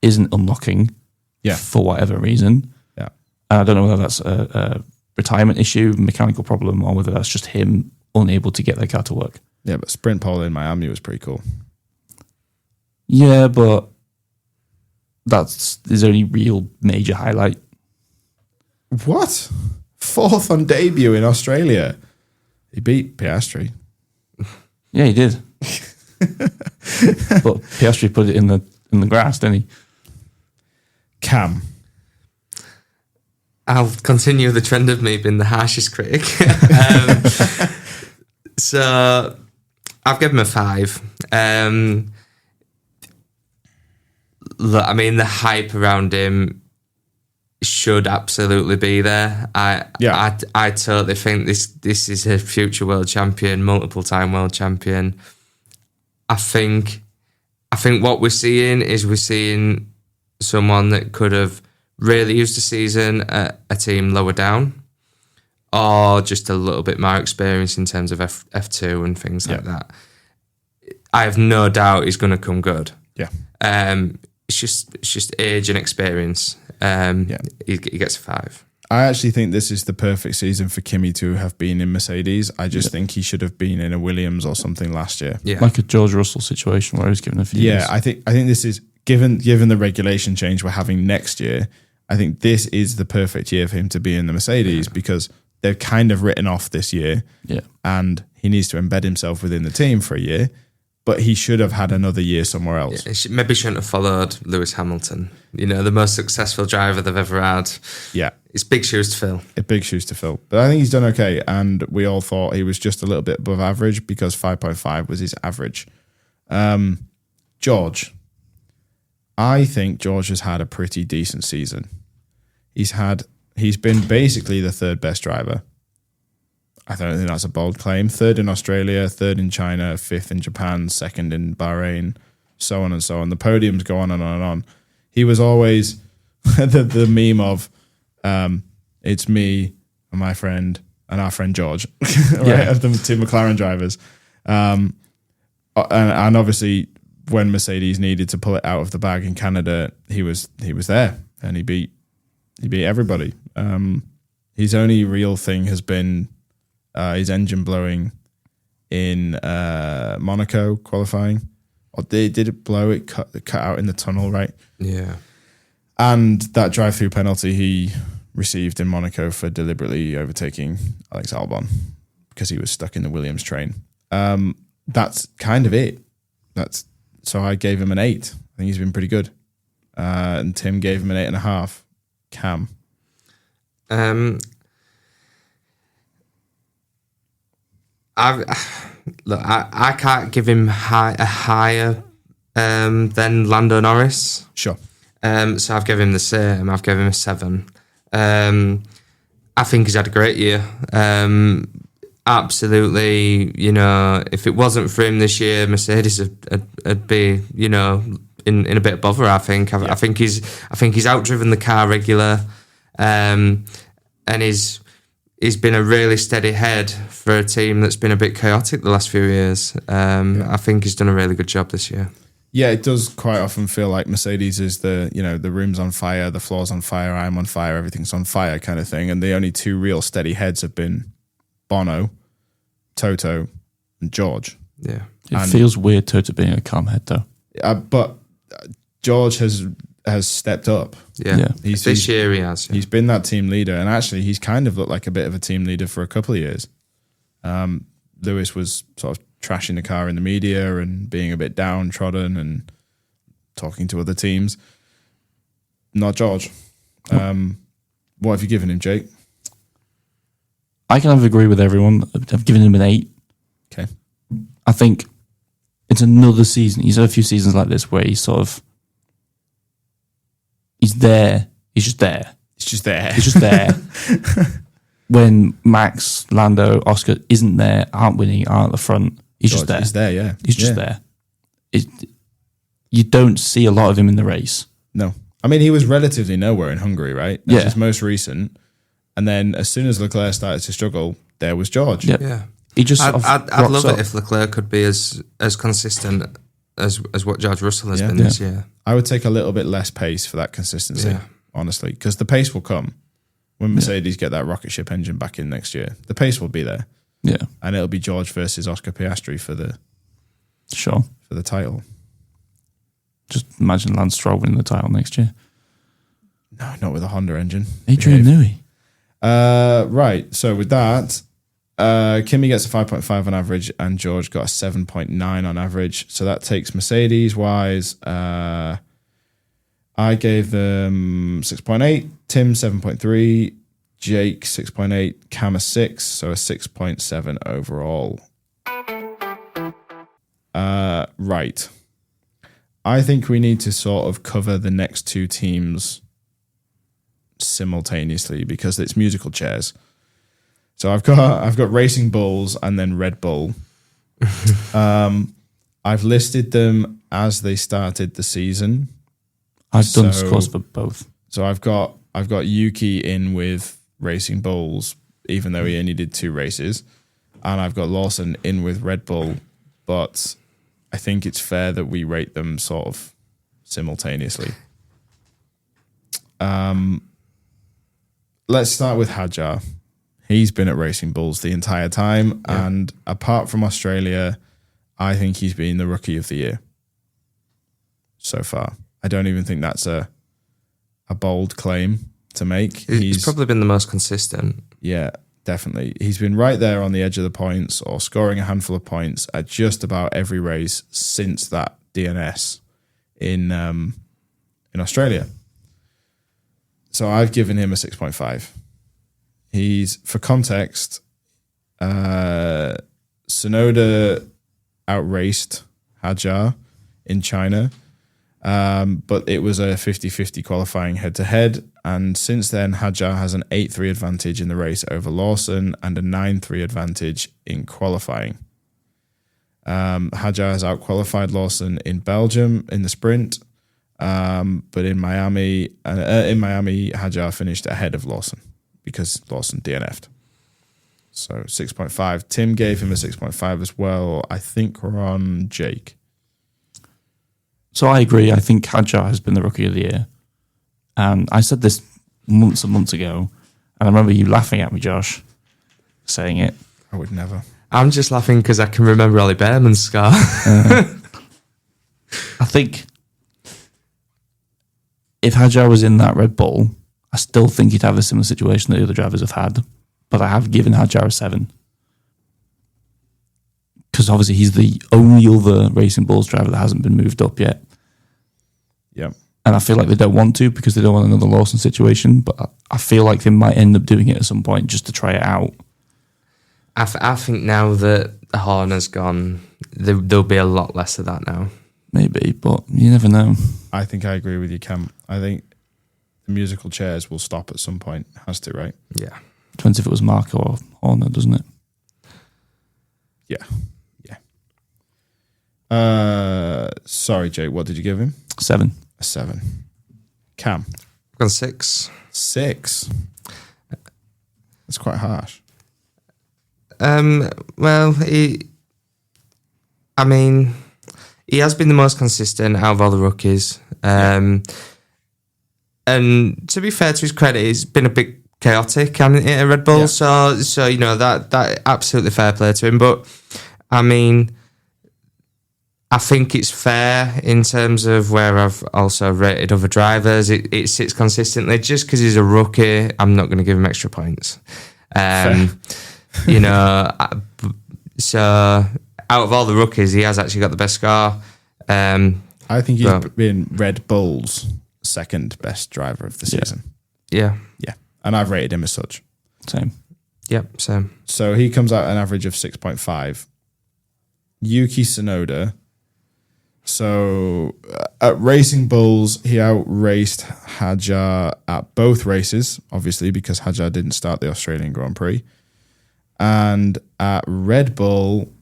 isn't unlocking Yeah. for whatever reason. Yeah. And I don't know whether that's a retirement issue, mechanical problem, or whether that's just him unable to get that car to work. Yeah, but sprint pole in Miami was pretty cool. Yeah, but that's his only real major highlight. What? 4th on debut in Australia. He beat Piastri. Yeah, he did. But Piastri put it in the grass, didn't he? Cam. I'll continue the trend of me being the harshest critic. So I've given him a 5. Look, I mean, the hype around him should absolutely be there. I totally think this is a future world champion, multiple time world champion. I think what we're seeing someone that could have really used the season at a team lower down, or just a little bit more experience in terms of F2 and things like that. I have no doubt he's going to come good. Yeah. It's just age and experience. He gets a 5. I actually think this is the perfect season for Kimi to have been in Mercedes. I just think he should have been in a Williams or something last year. Yeah. Like a George Russell situation where he's given a few years. I think this is given the regulation change we're having next year. I think this is the perfect year for him to be in the Mercedes because they've kind of written off this year. Yeah. And he needs to embed himself within the team for a year. But he should have had another year somewhere else. Yeah, maybe shouldn't have followed Lewis Hamilton. You know, the most successful driver they've ever had. Yeah. It's big shoes to fill. Big shoes to fill. But I think he's done okay. And we all thought he was just a little bit above average because 5.5 was his average. George. I think George has had a pretty decent season. He's been basically the third best driver. I don't think that's a bold claim. 3rd in Australia, 3rd in China, 5th in Japan, 2nd in Bahrain, so on and so on. The podiums go on and on and on. He was always the meme of it's me and my friend and our friend George, right? Of the two McLaren drivers. And obviously when Mercedes needed to pull it out of the bag in Canada, he was there and he beat everybody. His only real thing has been his engine blowing in Monaco qualifying. Or did it blow? It cut out in the tunnel, right? Yeah. And that drive-through penalty he received in Monaco for deliberately overtaking Alex Albon because he was stuck in the Williams train. That's kind of it. So I gave him an 8. I think he's been pretty good. And Tim gave him an 8.5. Cam. I can't give him a higher than Lando Norris. Sure. So I've given him the same. I've given him a 7. I think he's had a great year. Absolutely, if it wasn't for him this year, Mercedes would be, in a bit of bother. I think. I think he's outdriven the car regular, and he's been a really steady head for a team that's been a bit chaotic the last few years. I think he's done a really good job this year. Yeah, it does quite often feel like Mercedes is the room's on fire, the floor's on fire, I'm on fire, everything's on fire kind of thing. And the only 2 real steady heads have been Bono, Toto, and George. Yeah. It feels weird, Toto being a calm head, though. But George has stepped up. Yeah. This year he has. Yeah. He's been that team leader. And actually, he's kind of looked like a bit of a team leader for a couple of years. Lewis was sort of trashing the car in the media and being a bit downtrodden and talking to other teams. Not George. What have you given him, Jake? I kind of agree with everyone. I've given him an 8. Okay. I think it's another season. He's had a few seasons like this where he's there. He's just there. He's just there. He's just there. When Max, Lando, Oscar isn't there, aren't winning, aren't at the front, he's just there. He's there, yeah. He's just there. You don't see a lot of him in the race. No. I mean, he was relatively nowhere in Hungary, right? That's Yeah. his most recent. And then as soon as Leclerc started to struggle, there was George. Yeah. He just I'd love it if Leclerc could be as consistent as what George Russell has been this year. I would take a little bit less pace for that consistency, honestly, because the pace will come when Mercedes get that rocket ship engine back in next year. The pace will be there. Yeah. And it'll be George versus Oscar Piastri for the title. Just imagine Lance Stroll winning the title next year. No, not with a Honda engine. Adrian Newey. Right. So with that, Kimi gets a 5.5 on average and George got a 7.9 on average. So that takes Mercedes-wise. I gave them 6.8, Tim 7.3, Jake 6.8, Cam a 6, so a 6.7 overall. Right. I think we need to sort of cover the next 2 teams simultaneously because it's musical chairs. So I've got Racing Bulls and then Red Bull. I've listed them as they started the season. I've done scores for both. So I've got Yuki in with Racing Bulls, even though he only did 2 races, and I've got Lawson in with Red Bull. But I think it's fair that we rate them sort of simultaneously. Let's start with Hadjar. He's been at Racing Bulls the entire time, and apart from Australia, I think he's been the Rookie of the Year so far. I don't even think that's a bold claim to make. He's probably been the most consistent. Yeah, definitely. He's been right there on the edge of the points or scoring a handful of points at just about every race since that DNS in Australia. So I've given him a 6.5. He's, for context, Tsunoda outraced Hadjar in China, but it was a 50-50 qualifying head-to-head, and since then Hadjar has an 8-3 advantage in the race over Lawson and a 9-3 advantage in qualifying. Hadjar has outqualified Lawson in Belgium in the sprint, but in Miami, Hadjar finished ahead of Lawson because Lawson DNF'd. So 6.5. Tim gave him a 6.5 as well. I think we're on Jake. So I agree. I think Hadjar has been the Rookie of the Year. And I said this months and months ago. And I remember you laughing at me, Josh, saying it. I would never. I'm just laughing because I can remember Ollie Behrman's scar. I think if Hadjar was in that Red Bull, I still think he'd have a similar situation that the other drivers have had, but I have given Hadjar a 7. Because obviously he's the only other Racing Bulls driver that hasn't been moved up yet. Yeah. And I feel like they don't want to because they don't want another Lawson situation, but I feel like they might end up doing it at some point just to try it out. I think now that Horner's gone, there'll be a lot less of that now. Maybe, but you never know. I think I agree with you, Cam. I think the musical chairs will stop at some point. Has to, right? Yeah. Depends if it was Marco or Horner, doesn't it? Yeah. Sorry, Jake, what did you give him? 7. A 7. Cam? I've gone 6. 6? That's quite harsh. Well, he has been the most consistent out of all the rookies. And to be fair to his credit, he's been a bit chaotic at Red Bull. Yeah. So you know, that absolutely fair play to him. But I mean, I think it's fair in terms of where I've also rated other drivers. It sits consistently. Just because he's a rookie, I'm not going to give him extra points. You know, so out of all the rookies, he has actually got the best score. I think he's been Red Bull's second best driver of the season. Yeah. And I've rated him as such. Same. Yep, same. So he comes out an average of 6.5. Yuki Tsunoda. So at Racing Bulls, he outraced Hadjar at both races, obviously, because Hadjar didn't start the Australian Grand Prix. And at Red Bull,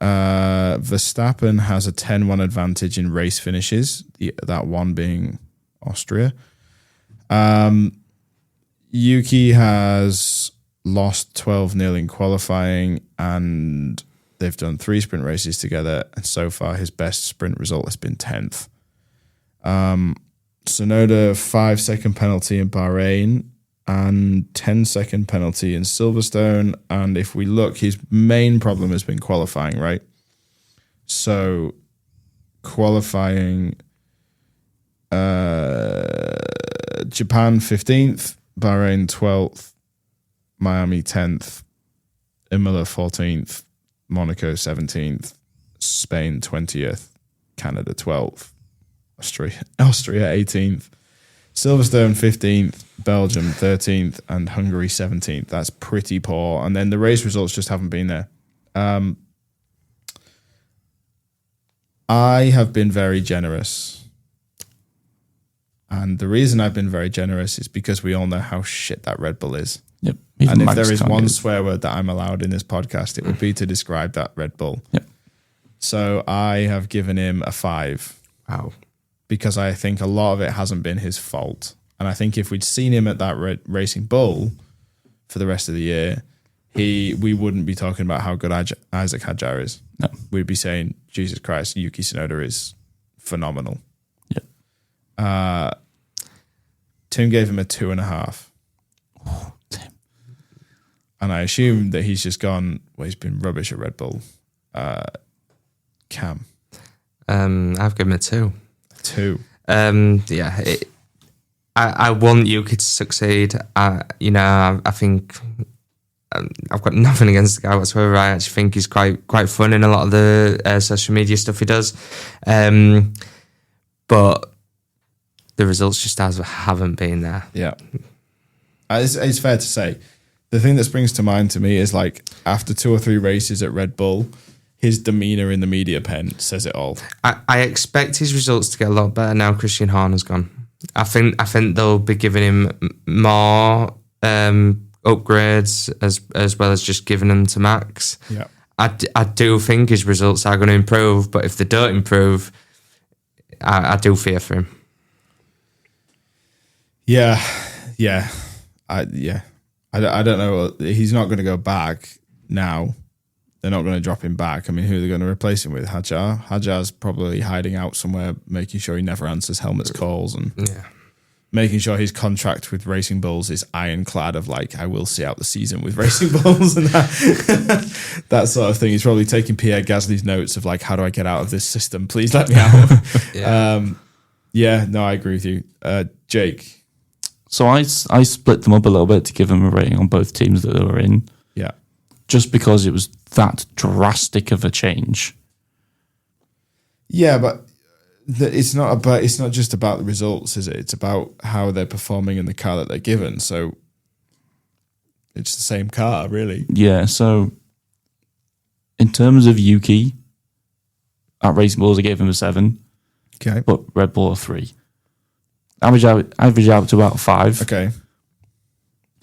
Verstappen has a 10-1 advantage in race finishes, that one being Austria. Yuki has lost 12-0 in qualifying, and they've done 3 sprint races together, and so far his best sprint result has been 10th. Tsunoda, 5-second penalty in Bahrain and 10-second penalty in Silverstone. And if we look, his main problem has been qualifying, right? So qualifying, Japan 15th, Bahrain 12th, Miami 10th, Imola 14th, Monaco 17th, Spain 20th, Canada 12th, Austria 18th, Silverstone 15th, Belgium 13th, and Hungary 17th. That's pretty poor. And then the race results just haven't been there. I have been very generous. And the reason I've been very generous is because we all know how shit that Red Bull is. Yep. And if there is one swear word that I'm allowed in this podcast, it would be to describe that Red Bull. Yep. So I have given him a 5. Wow. Because I think a lot of it hasn't been his fault. And I think if we'd seen him at that Racing Bull for the rest of the year, we wouldn't be talking about how good Isaac Hadjar is. No. We'd be saying, Jesus Christ, Yuki Tsunoda is phenomenal. Yeah. Tim gave him a 2.5. Oh, Tim. And I assume that he's just gone, well, he's been rubbish at Red Bull. Cam. I've given it 2. 2. Yeah. I want Yuki to succeed. I think I've got nothing against the guy whatsoever. I actually think he's quite fun in a lot of the social media stuff he does. But the results just haven't been there. Yeah. It's fair to say. The thing that springs to mind to me is like after 2 or 3 races at Red Bull, his demeanour in the media pen says it all. I expect his results to get a lot better now Christian Horner's gone. I think they'll be giving him more upgrades as well as just giving them to Max. Yeah. I do think his results are going to improve, but if they don't improve, I do fear for him. Yeah. I don't know. He's not going to go back now. They're not going to drop him back. I mean, who are they going to replace him with? Hadjar? Hadjar's probably hiding out somewhere, making sure he never answers Helmut's calls and making sure his contract with Racing Bulls is ironclad of like, I will see out the season with Racing Bulls and that sort of thing. He's probably taking Pierre Gasly's notes of like, how do I get out of this system? Please let me out. No, I agree with you. Jake? So I split them up a little bit to give them a rating on both teams that they were in, Yeah. just because it was that drastic of a change. Yeah, but it's not just about the results, is it? It's about how they're performing in the car that they're given. So it's the same car, really. Yeah, so in terms of Yuki, at Racing Bulls I gave him a 7, Okay. but Red Bull a 3. Average out to about 5. Okay.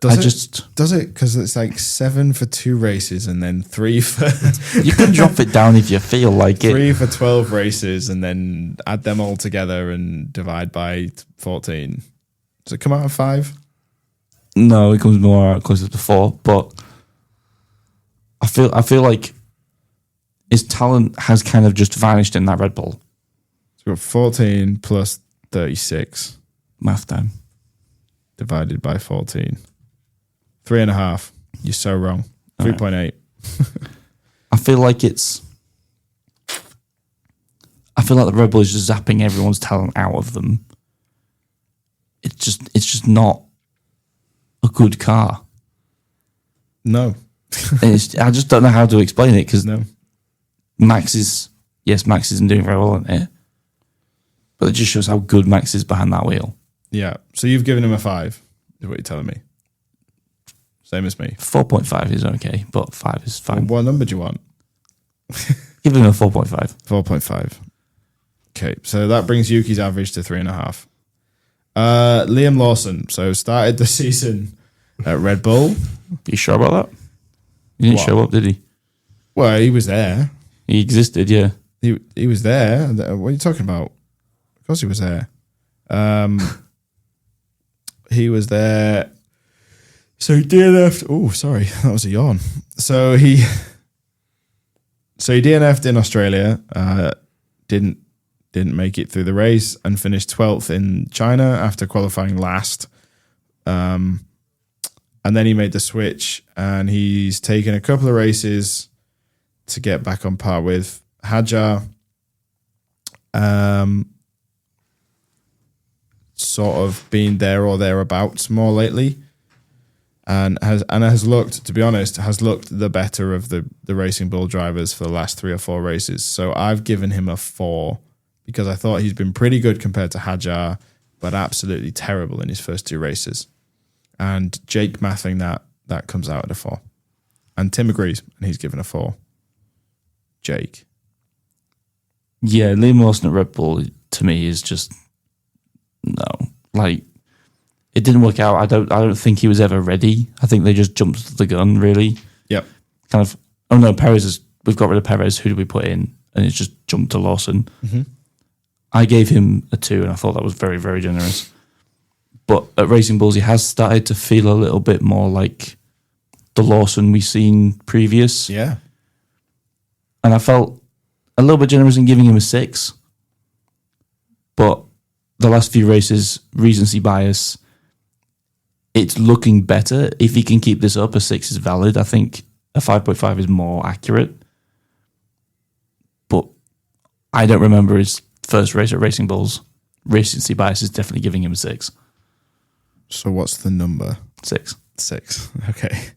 Does it? Because it's like 7 for 2 races and then 3 for You can drop it down if you feel like it. 3 for 12 races and then add them all together and divide by 14. Does it come out of 5? No, it comes more out closer to 4. But I feel like his talent has kind of just vanished in that Red Bull. So we've got 14 plus 36 Math time. divided by 14. 3.5. You're so wrong. 3.8. I feel like the Red Bull is just zapping everyone's talent out of them. It's just not a good car. No. I just don't know how to explain it because No. Max isn't doing very well in it, but it just shows how good Max is behind that wheel. Yeah. So you've given him a 5, is what you're telling me. Same as me. 4.5 is okay, but 5 is fine. What number do you want? Give him a 4.5. 4.5. Okay. So that brings Yuki's average to 3.5. Liam Lawson. So started the season at Red Bull. You sure about that? He didn't What? show up, did he? Well, he was there. He existed, yeah. He was there. What are you talking about? Of course he was there. He was there. So he DNF'd. Oh, sorry, that was a yawn. So he DNF'd in Australia. Didn't make it through the race and finished 12th in China after qualifying last. And then he made the switch, and he's taken a couple of races to get back on par with Hadjar. Sort of been there or thereabouts more lately, and has looked, to be honest, the better of the Racing Bull drivers for the last 3 or 4 races. So I've given him a 4 because I thought he's been pretty good compared to Hadjar, but absolutely terrible in his first 2 races. And Jake mathing that comes out at a 4, and Tim agrees, and he's given a 4. Jake. Yeah, Liam Lawson at Red Bull to me is just no. Like, it didn't work out. I don't think he was ever ready. I think they just jumped the gun, really. Yep. Kind of, oh no, we've got rid of Perez, who do we put in? And it's just jumped to Lawson. Mm-hmm. I gave him a 2 and I thought that was very, very generous. But at Racing Bulls, he has started to feel a little bit more like the Lawson we've seen previous. Yeah. And I felt a little bit generous in giving him a 6. But the last few races, recency bias, it's looking better. If he can keep this up, a 6 is valid. I think a 5.5 is more accurate. But I don't remember his first race at Racing Bulls. Recency bias is definitely giving him a 6. So what's the number? 6. 6. Okay.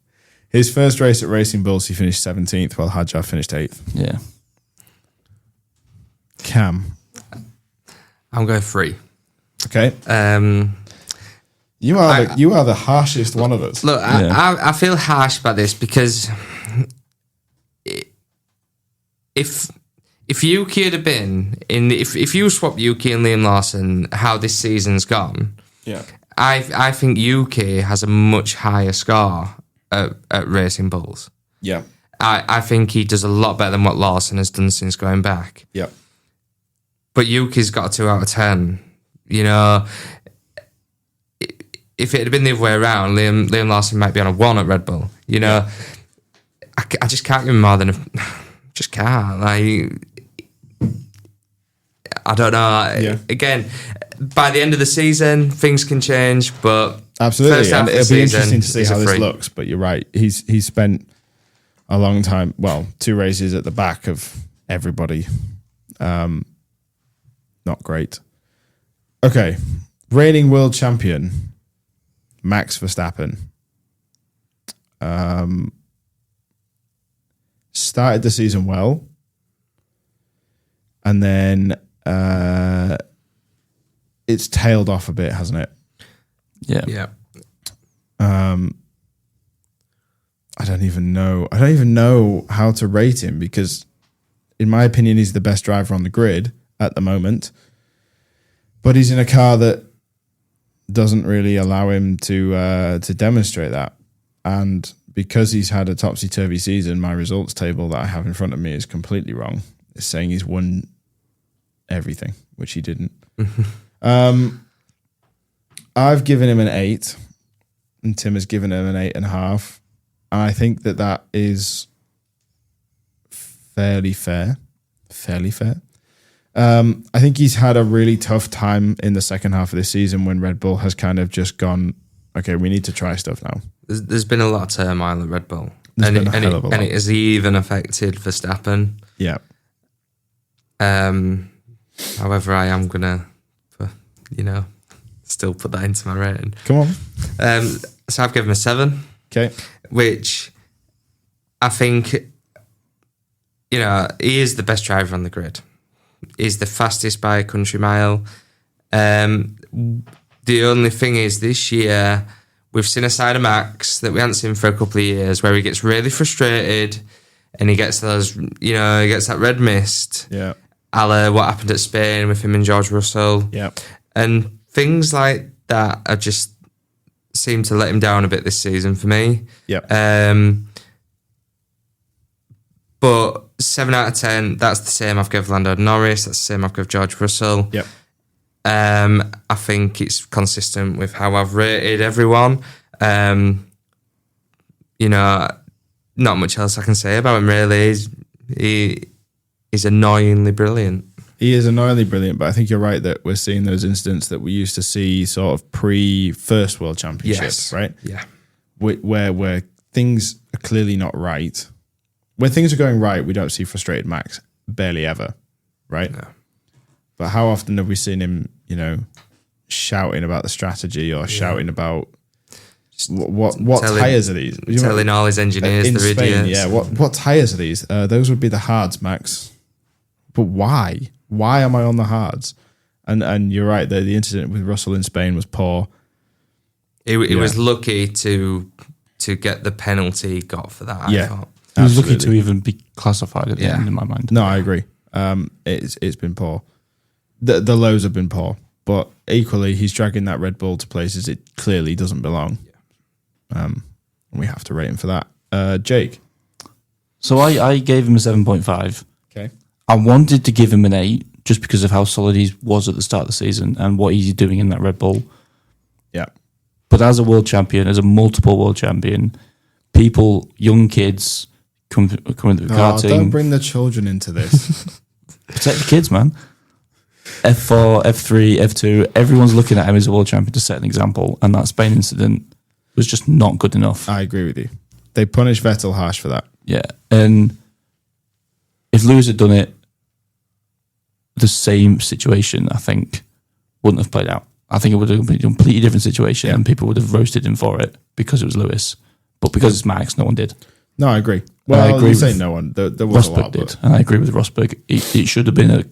His first race at Racing Bulls, he finished 17th, while Hadjar finished 8th. Yeah. Cam. I'm going 3. Okay. You are the harshest one of us. Look, Yeah. I feel harsh about this because if Yuki had been if you swap Yuki and Liam Lawson, how this season's gone, Yeah. I think Yuki has a much higher score at Racing Bulls. Yeah. I think he does a lot better than what Lawson has done since going back. Yeah. But Yuki's got a 2 out of 10. You know, if it had been the other way around, Liam Lawson might be on a 1 at Red Bull. You know, I just can't give him more than just can't. Like, I don't know. Yeah. Again, by the end of the season, things can change, but Absolutely. first half And of the it'll be season, interesting to see he's a how this 3. looks. But you're right. He's spent a long time, 2 races at the back of everybody. Not great. Okay. Reigning world champion, Max Verstappen. Started the season well, and then it's tailed off a bit, hasn't it? Yeah. Yeah. I don't even know how to rate him because, in my opinion, he's the best driver on the grid at the moment. But he's in a car that doesn't really allow him to demonstrate that. And because he's had a topsy-turvy season, my results table that I have in front of me is completely wrong. It's saying he's won everything, which he didn't. I've given him an 8, and Tim has given him an 8.5. And I think that is fairly fair. I think he's had a really tough time in the second half of this season when Red Bull has kind of just gone, okay, we need to try stuff now. There's been a lot of turmoil at Red Bull. There's And been a hell of a lot. it has even affected Verstappen. Yeah. However, I am going to, still put that into my rating. Come on. So I've given him a 7. Okay. Which I think, he is the best driver on the grid. He's the fastest by a country mile. The only thing is this year, we've seen a side of Max that we haven't seen for a couple of years where he gets really frustrated and he gets those, he gets that red mist. Yeah. A la what happened at Spain with him and George Russell. Yeah. And things like that are just seem to let him down a bit this season for me. Yeah. But 7 out of 10, that's the same I've given Lando Norris, that's the same I've given George Russell. Yep. I think it's consistent with how I've rated everyone. Not much else I can say about him really. He's annoyingly brilliant. He is annoyingly brilliant, but I think you're right that we're seeing those incidents that we used to see sort of pre-first World Championship, Yes. right? Yeah. Where things are clearly not right. When things are going right, we don't see frustrated Max. Barely ever, right? No. But how often have we seen him, shouting about the strategy or shouting about what tyres are these? Telling all his engineers in they're Spain, idiots. yeah. What tyres are these? Those would be the hards, Max. But why? Why am I on the hards? And you're right. The incident with Russell in Spain was poor. He was lucky to get the penalty he got for that. I thought. He was lucky to even be classified at the end, in my mind. No, I agree. It's been poor. The lows have been poor, but equally he's dragging that Red Bull to places it clearly doesn't belong. Yeah. We have to rate him for that. Jake. So I gave him a 7.5. Okay. I wanted to give him an 8 just because of how solid he was at the start of the season and what he's doing in that Red Bull. Yeah. But as a world champion, as a multiple world champion, young kids come into the car team. Don't bring the children into this. Protect the kids, man. F4, F3, F2, everyone's looking at him as a world champion to set an example, and that Spain incident was just not good enough. I agree with you. They punished Vettel harsh for that. Yeah, and if Lewis had done it, the same situation, I think, wouldn't have played out. I think it would have been a completely different situation, and people would have roasted him for it because it was Lewis. But because it's Max, no one did. No, I agree. Well, I agree. Say no one. There was a Rosberg lot, did, and I agree with Rosberg. It should have been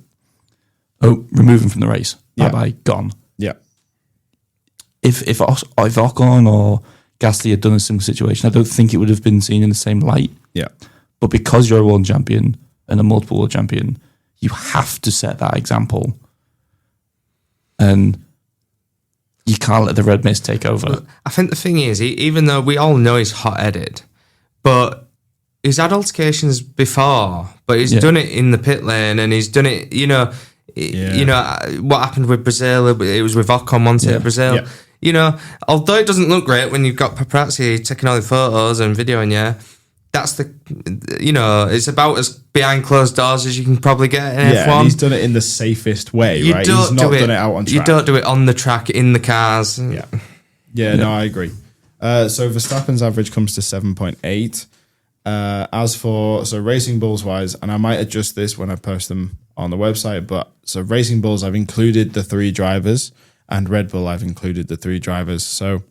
remove him from the race. Bye, gone. Yeah. If Ocon or Gasly had done a similar situation, I don't think it would have been seen in the same light. Yeah. But because you're a world champion and a multiple world champion, you have to set that example. And you can't let the red mist take over. I think the thing is, even though we all know he's hot-headed, but he's had altercations before, but he's done it in the pit lane and he's done it, what happened with Brazil, it was with Ocon once at Brazil. Yeah. Although it doesn't look great when you've got paparazzi taking all the photos and videoing you, that's it's about as behind closed doors as you can probably get in F1. And he's done it in the safest way, right? He's not done it out on track. You don't do it on the track, in the cars. Yeah, no, I agree. So Verstappen's average comes to 7.8. As for Racing Bulls wise, and I might adjust this when I post them on the website, but so Racing Bulls, I've included the 3 drivers, and Red Bull, I've included the 3 drivers. So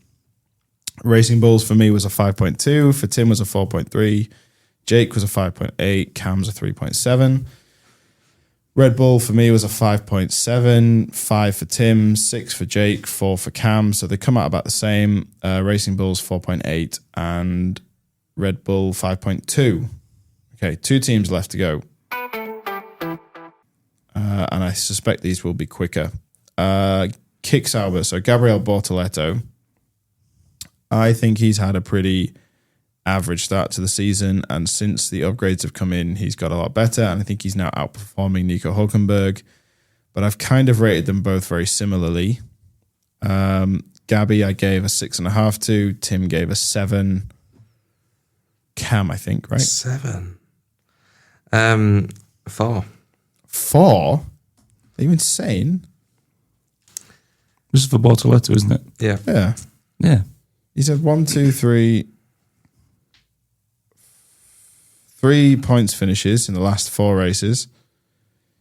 Racing Bulls for me was a 5.2. For Tim was a 4.3. Jake was a 5.8. Cam's a 3.7. Red Bull for me was a 5.7, 5 for Tim, 6 for Jake, 4 for Cam. So they come out about the same. Racing Bulls 4.8 and Red Bull 5.2. Okay, 2 teams left to go. And I suspect these will be quicker. Kick Sauber, so Gabriel Bortoleto. I think he's had a pretty average start to the season, and since the upgrades have come in, he's got a lot better, and I think he's now outperforming Nico Hülkenberg. But I've kind of rated them both very similarly. Gabby, I gave a 6.5 to. Tim gave a 7. Cam, I think, right? 7. 4. 4? Are you insane? This is for Bortoleto, isn't it? Yeah. Yeah. Yeah. He's had 1, 2, 3 points finishes in the last 4 races.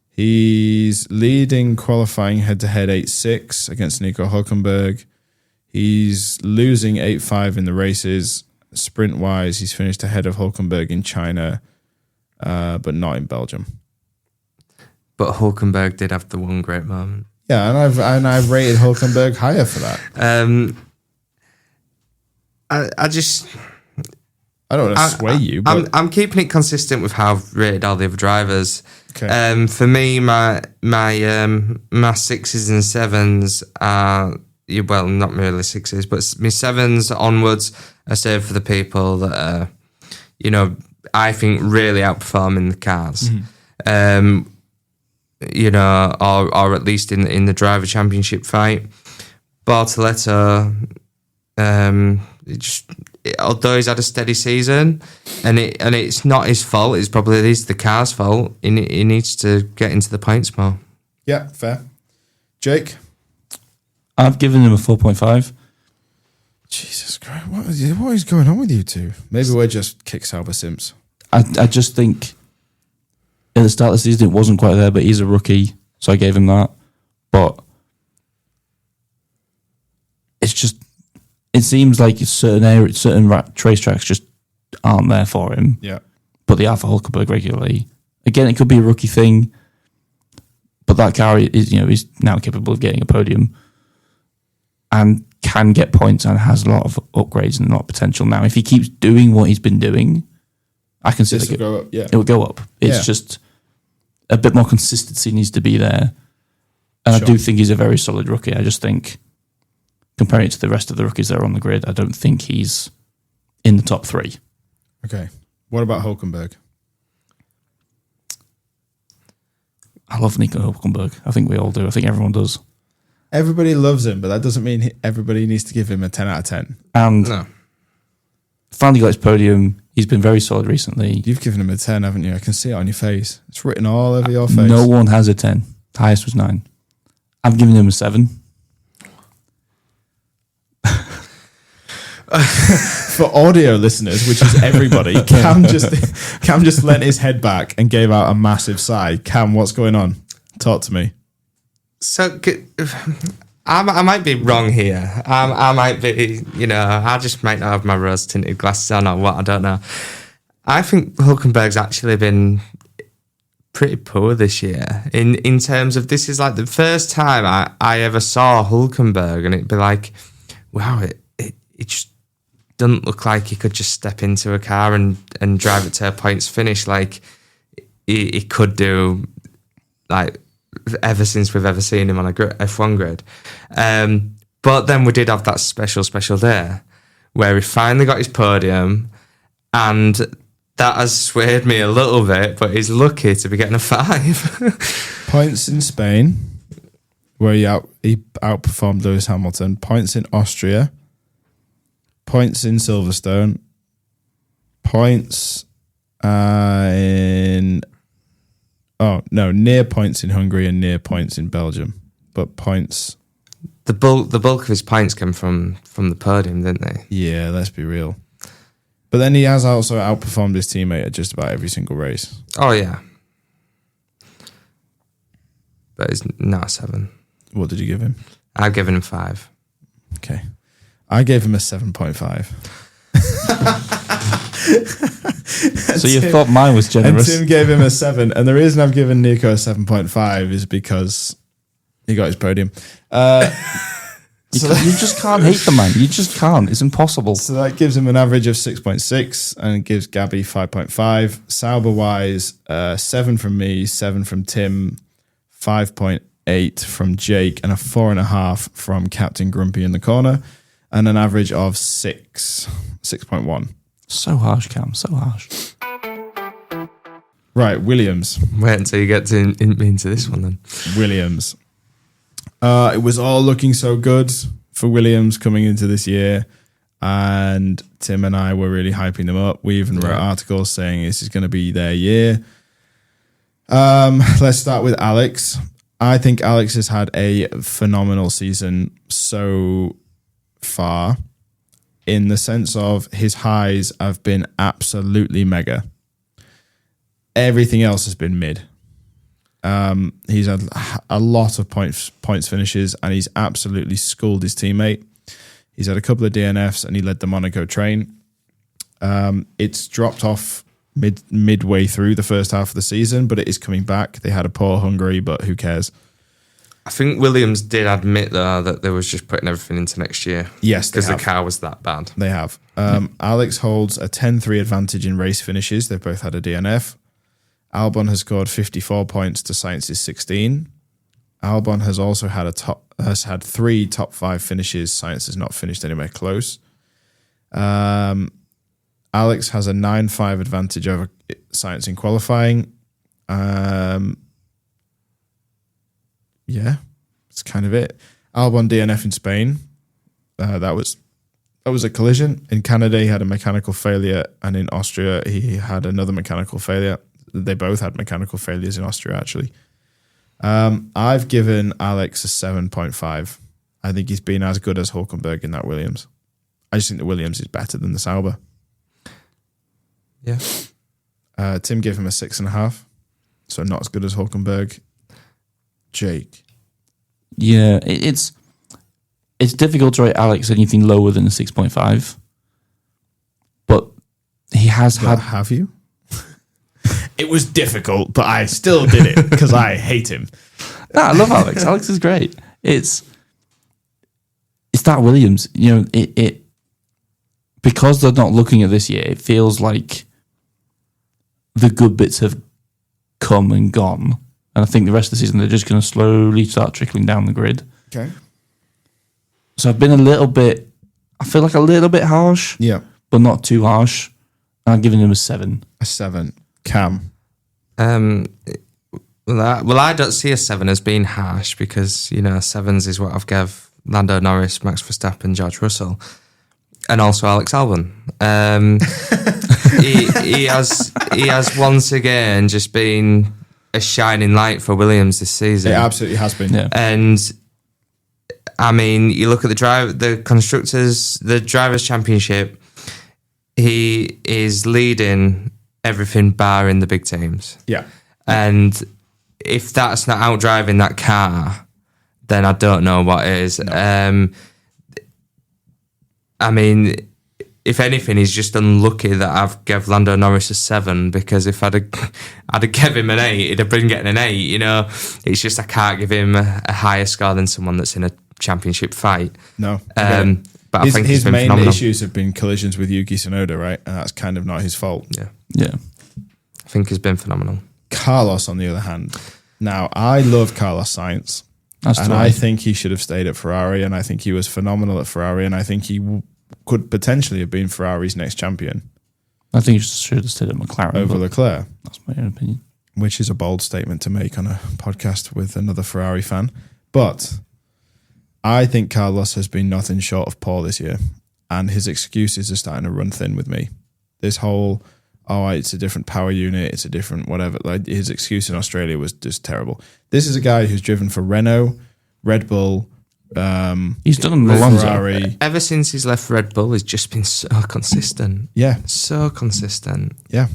He's leading qualifying head-to-head 8-6 against Nico Hülkenberg. He's losing 8-5 in the races. Sprint-wise, he's finished ahead of Hülkenberg in China, but not in Belgium. But Hülkenberg did have the one great moment. Yeah, and I've rated Hülkenberg higher for that. I don't want to sway you, but I'm keeping it consistent with how I've rated all the other drivers. okay. For me, my 6s and 7s are, well, not really 6s, but my 7s onwards are saved for the people that are, I think really outperforming the cars. Mm-hmm. Or at least in the driver championship fight. Bortoleto, although he's had a steady season, and it's not his fault, it's probably the car's fault. He needs to get into the points more. Yeah, fair. Jake? I've given him a 4.5. Jesus Christ, what is going on with you two? Maybe we're just kick Sauber simps. I just think at the start of the season it wasn't quite there, but he's a rookie, so I gave him that. But it's just, it seems like certain racetracks just aren't there for him. Yeah. But they are for Hülkenberg regularly. Again, it could be a rookie thing, but that car is now capable of getting a podium and can get points and has a lot of upgrades and a lot of potential now. If he keeps doing what he's been doing, I can see This will go up, yeah. it will go up. It's Yeah. just a bit more consistency needs to be there. And Sure. I do think he's a very solid rookie. I just think, comparing it to the rest of the rookies that are on the grid, I don't think he's in the top 3. Okay. What about Hülkenberg? I love Nico Hülkenberg. I think we all do. I think everyone does. Everybody loves him, but that doesn't mean everybody needs to give him a 10 out of 10. And No. finally got his podium. He's been very solid recently. You've given him a 10, haven't you? I can see it on your face. It's written all over your face. No one has a 10. The highest was 9. I've given him a 7. For audio listeners, which is everybody, Cam just leant his head back and gave out a massive sigh. Cam, what's going on? Talk to me. So I might be wrong here. I might be, I just might not have my rose tinted glasses on or what, I don't know. I think Hülkenberg's actually been pretty poor this year in terms of, this is like the first time I ever saw Hülkenberg, and it'd be like, wow, it just doesn't look like he could just step into a car and drive it to a points finish like he could do, like, ever since we've ever seen him on a F1 grid. But then we did have that special day where he finally got his podium, and that has swayed me a little bit, but he's lucky to be getting a 5. Points in Spain, where he outperformed Lewis Hamilton. Points in Austria. Points in Silverstone. Points near points in Hungary and near points in Belgium. But points... The bulk of his points came from the podium, didn't they? Yeah, let's be real. But then he has also outperformed his teammate at just about every single race. Oh, yeah. But it's not a 7. What did you give him? I've given him 5. Okay. I gave him a 7.5. So you thought mine was generous. And Tim gave him a 7. And the reason I've given Nico a 7.5 is because he got his podium. You just can't hate the man. You just can't. It's impossible. So that gives him an average of 6.6 and gives Gabby 5.5. Sauber-wise, 7 from me, 7 from Tim, 5.8 from Jake, and a 4.5 from Captain Grumpy in the corner, and an average of 6.1. So harsh, Cam. So harsh. Right, Williams. Wait until you get into this one then. Williams. It was all looking so good for Williams coming into this year, and Tim and I were really hyping them up. We even wrote articles saying this is going to be their year. Let's start with Alex. I think Alex has had a phenomenal season so far, in the sense of his highs have been absolutely mega. Everything else has been mid. He's had a lot of points finishes, and he's absolutely schooled his teammate. He's had a couple of DNFs, and he led the Monaco train. It's dropped off midway through the first half of the season, but it is coming back. They had a poor Hungary, but who cares? I think Williams did admit, though, that they was just putting everything into next year. Yes, because the car was that bad. They have. Alex holds a 10-3 advantage in race finishes. They've both had a DNF. Albon has scored 54 points to Sainz's 16. Albon has also had had 3 top 5 finishes. Sainz has not finished anywhere close. Alex has a 9-5 advantage over Sainz in qualifying. Yeah, that's kind of it. Albon DNF in Spain. That was a collision. In Canada, he had a mechanical failure, and in Austria, he had another mechanical failure. They both had mechanical failures in Austria, actually. I've given Alex a 7.5. I think he's been as good as Hülkenberg in that Williams. I just think the Williams is better than the Sauber. Yeah. Tim gave him a 6.5, so not as good as Hülkenberg. Jake. Yeah, it's difficult to rate Alex anything lower than a 6.5, but he has had. Have you? It was difficult, but I still did it because I hate him. No, I love Alex. Alex is great. It's that Williams. You know, it because they're not looking at this year. It feels like the good bits have come and gone, and I think the rest of the season they're just going to slowly start trickling down the grid. Okay. So I've been a little bit. I feel like a little bit harsh. Yeah, but not too harsh. I'm giving him a 7. A 7. Cam. Well, I don't see a 7 as being harsh because, you know, 7s is what I've gave Lando Norris, Max Verstappen, George Russell, and also Alex Albon. He has once again just been a shining light for Williams this season. It absolutely has been. Yeah. And I mean, you look at the Drivers' Championship, he is leading everything bar in the big teams. Yeah. And if that's not outdriving that car, then I don't know what is. No. I mean, if anything, he's just unlucky that I've gave Lando Norris a 7, because if I'd have gave him an 8, he'd have been getting an 8. You know, it's just I can't give him a higher score than someone that's in a championship fight. No. But I think his he's been main phenomenal. issues have been collisions with Yuki Tsunoda, right? And that's kind of not his fault. Yeah. Yeah. I think he's been phenomenal. Carlos, on the other hand. Now, I love Carlos Sainz. And I think he should have stayed at Ferrari, and I think he was phenomenal at Ferrari, and I think he could potentially have been Ferrari's next champion. I think he should have stayed at McLaren. Over Leclerc. That's my own opinion. Which is a bold statement to make on a podcast with another Ferrari fan. But I think Carlos has been nothing short of poor this year, and his excuses are starting to run thin with me. This whole, it's a different power unit, it's a different whatever. Like, his excuse in Australia was just terrible. This is a guy who's driven for Renault, Red Bull, he's done Alonso. Ferrari. Ever since he's left Red Bull, he's just been so consistent. Yeah. So consistent. Yeah.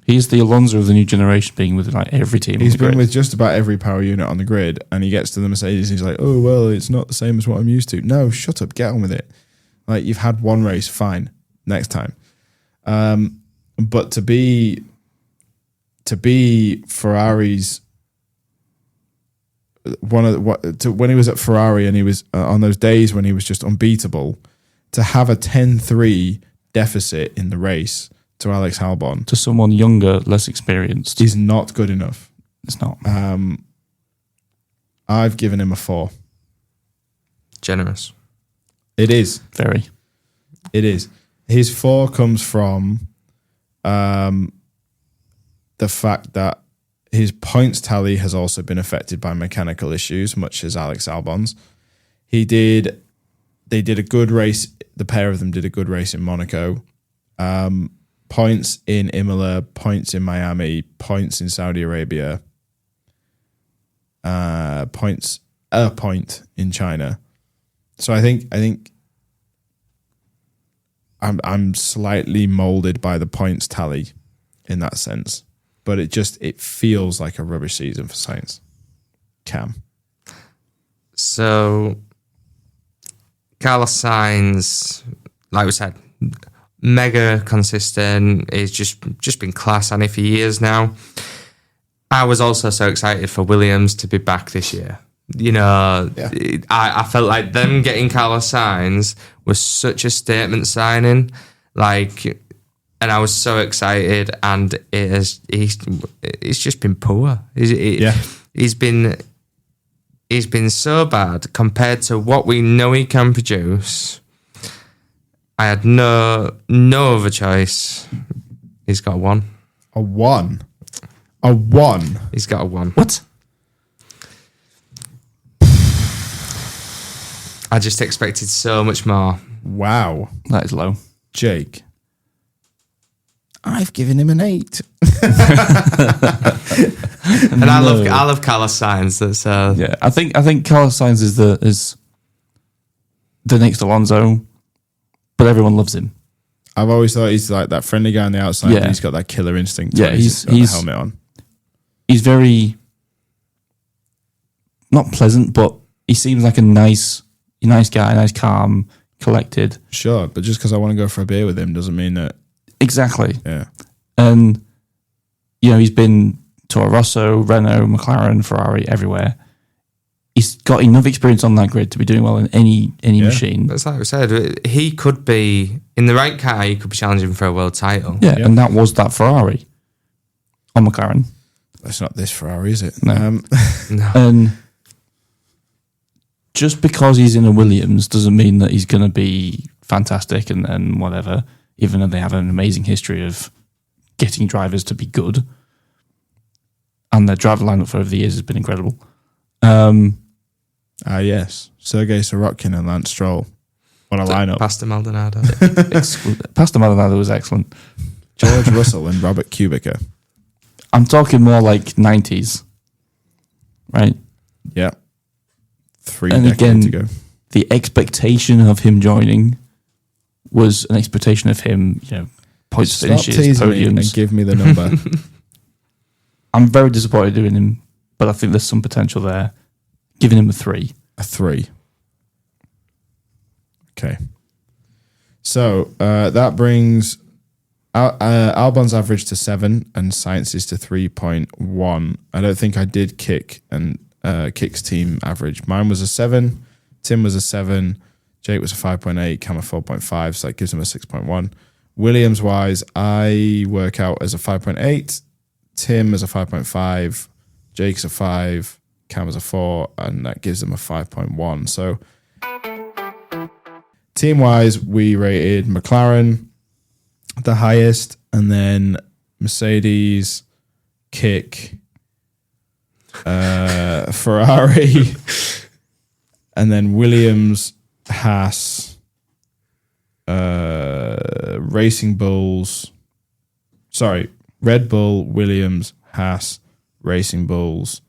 He's the Alonso of the new generation, being with like every team. He's been with just about every power unit on the grid, and he gets to the Mercedes and he's like, oh, well, it's not the same as what I'm used to. No, shut up, get on with it. Like, you've had one race, fine, next time. But to be Ferrari's when he was at Ferrari and he was on those days when he was just unbeatable, to have a 10-3 deficit in the race to Alex Albon, to someone younger, less experienced, is not good enough. It's not. I've given him a 4. Generous. It is. Very. It is. His 4 comes from the fact that his points tally has also been affected by mechanical issues, much as Alex Albon's. They did a good race. The pair of them did a good race in Monaco. Points in Imola, points in Miami, points in Saudi Arabia, a point in China. So I think I'm slightly molded by the points tally in that sense, but it feels like a rubbish season for Sainz. Cam. So Carlos Sainz, like we said, mega consistent. He's just been class on it for years now. I was also so excited for Williams to be back this year. You know, yeah. I felt like them getting Carlos Sainz was such a statement signing. Like, and I was so excited, and it's just been poor. He's been so bad compared to what we know he can produce. I had no other choice. He's got a 1. A 1? A 1? He's got a 1. What? I just expected so much more. Wow. That is low. Jake. I've given him an 8. And I love Carlos Sainz. That's yeah. I think Carlos Sainz is the next Alonso, but everyone loves him. I've always thought he's like that friendly guy on the outside. Yeah. He's got that killer instinct. Yeah, he's got the helmet on. He's very not pleasant, but he seems like a nice guy, nice, calm, collected. Sure, but just because I want to go for a beer with him doesn't mean that. Exactly. Yeah. And, you know, he's been Toro Rosso, Renault, McLaren, Ferrari, everywhere. He's got enough experience on that grid to be doing well in any machine. That's like I said. He could be, in the right car, he could be challenging for a world title. Yeah, and that was that Ferrari on McLaren. It's not this Ferrari, is it? No. No. And just because he's in a Williams doesn't mean that he's going to be fantastic and whatever, even though they have an amazing history of getting drivers to be good. And their driver lineup for over the years has been incredible. Yes. Sergei Sorokin and Lance Stroll. What a lineup. Pastor Maldonado. Pastor Maldonado was excellent. George Russell and Robert Kubica. I'm talking more like 90s. Right? Yeah. 3 and decades again, ago. The expectation of him joining was an expectation of him, you know, points, finishes, podiums. And give me the number. I'm very disappointed doing him, but I think there's some potential there. Giving him a 3. A 3. Okay. So that brings Albon's average to 7 and Sainz's to 3.1. I don't think I did Kick's team average. Mine was a 7. Tim was a 7. Jake was a 5.8. Cam a 4.5. So that gives him a 6.1. Williams wise, I work out as a 5.8. Tim as a 5.5. Jake's a 5. Cam as a 4. And that gives him a 5.1. So team wise, we rated McLaren the highest, and then Mercedes, Kick, Ferrari, and then Williams, Haas, Racing Bulls. Sorry, Red Bull, Williams, Haas, Racing Bulls,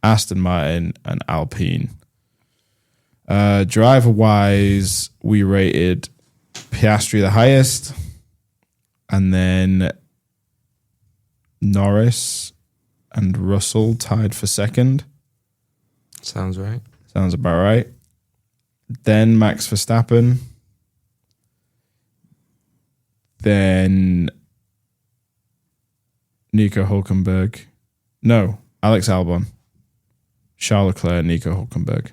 Aston Martin, and Alpine. Driver wise, we rated Piastri the highest, and then Norris and Russell tied for second. Sounds right. Sounds about right. Then Max Verstappen, then Nico Hülkenberg. No, Alex Albon. Charles Leclerc, Nico Hülkenberg.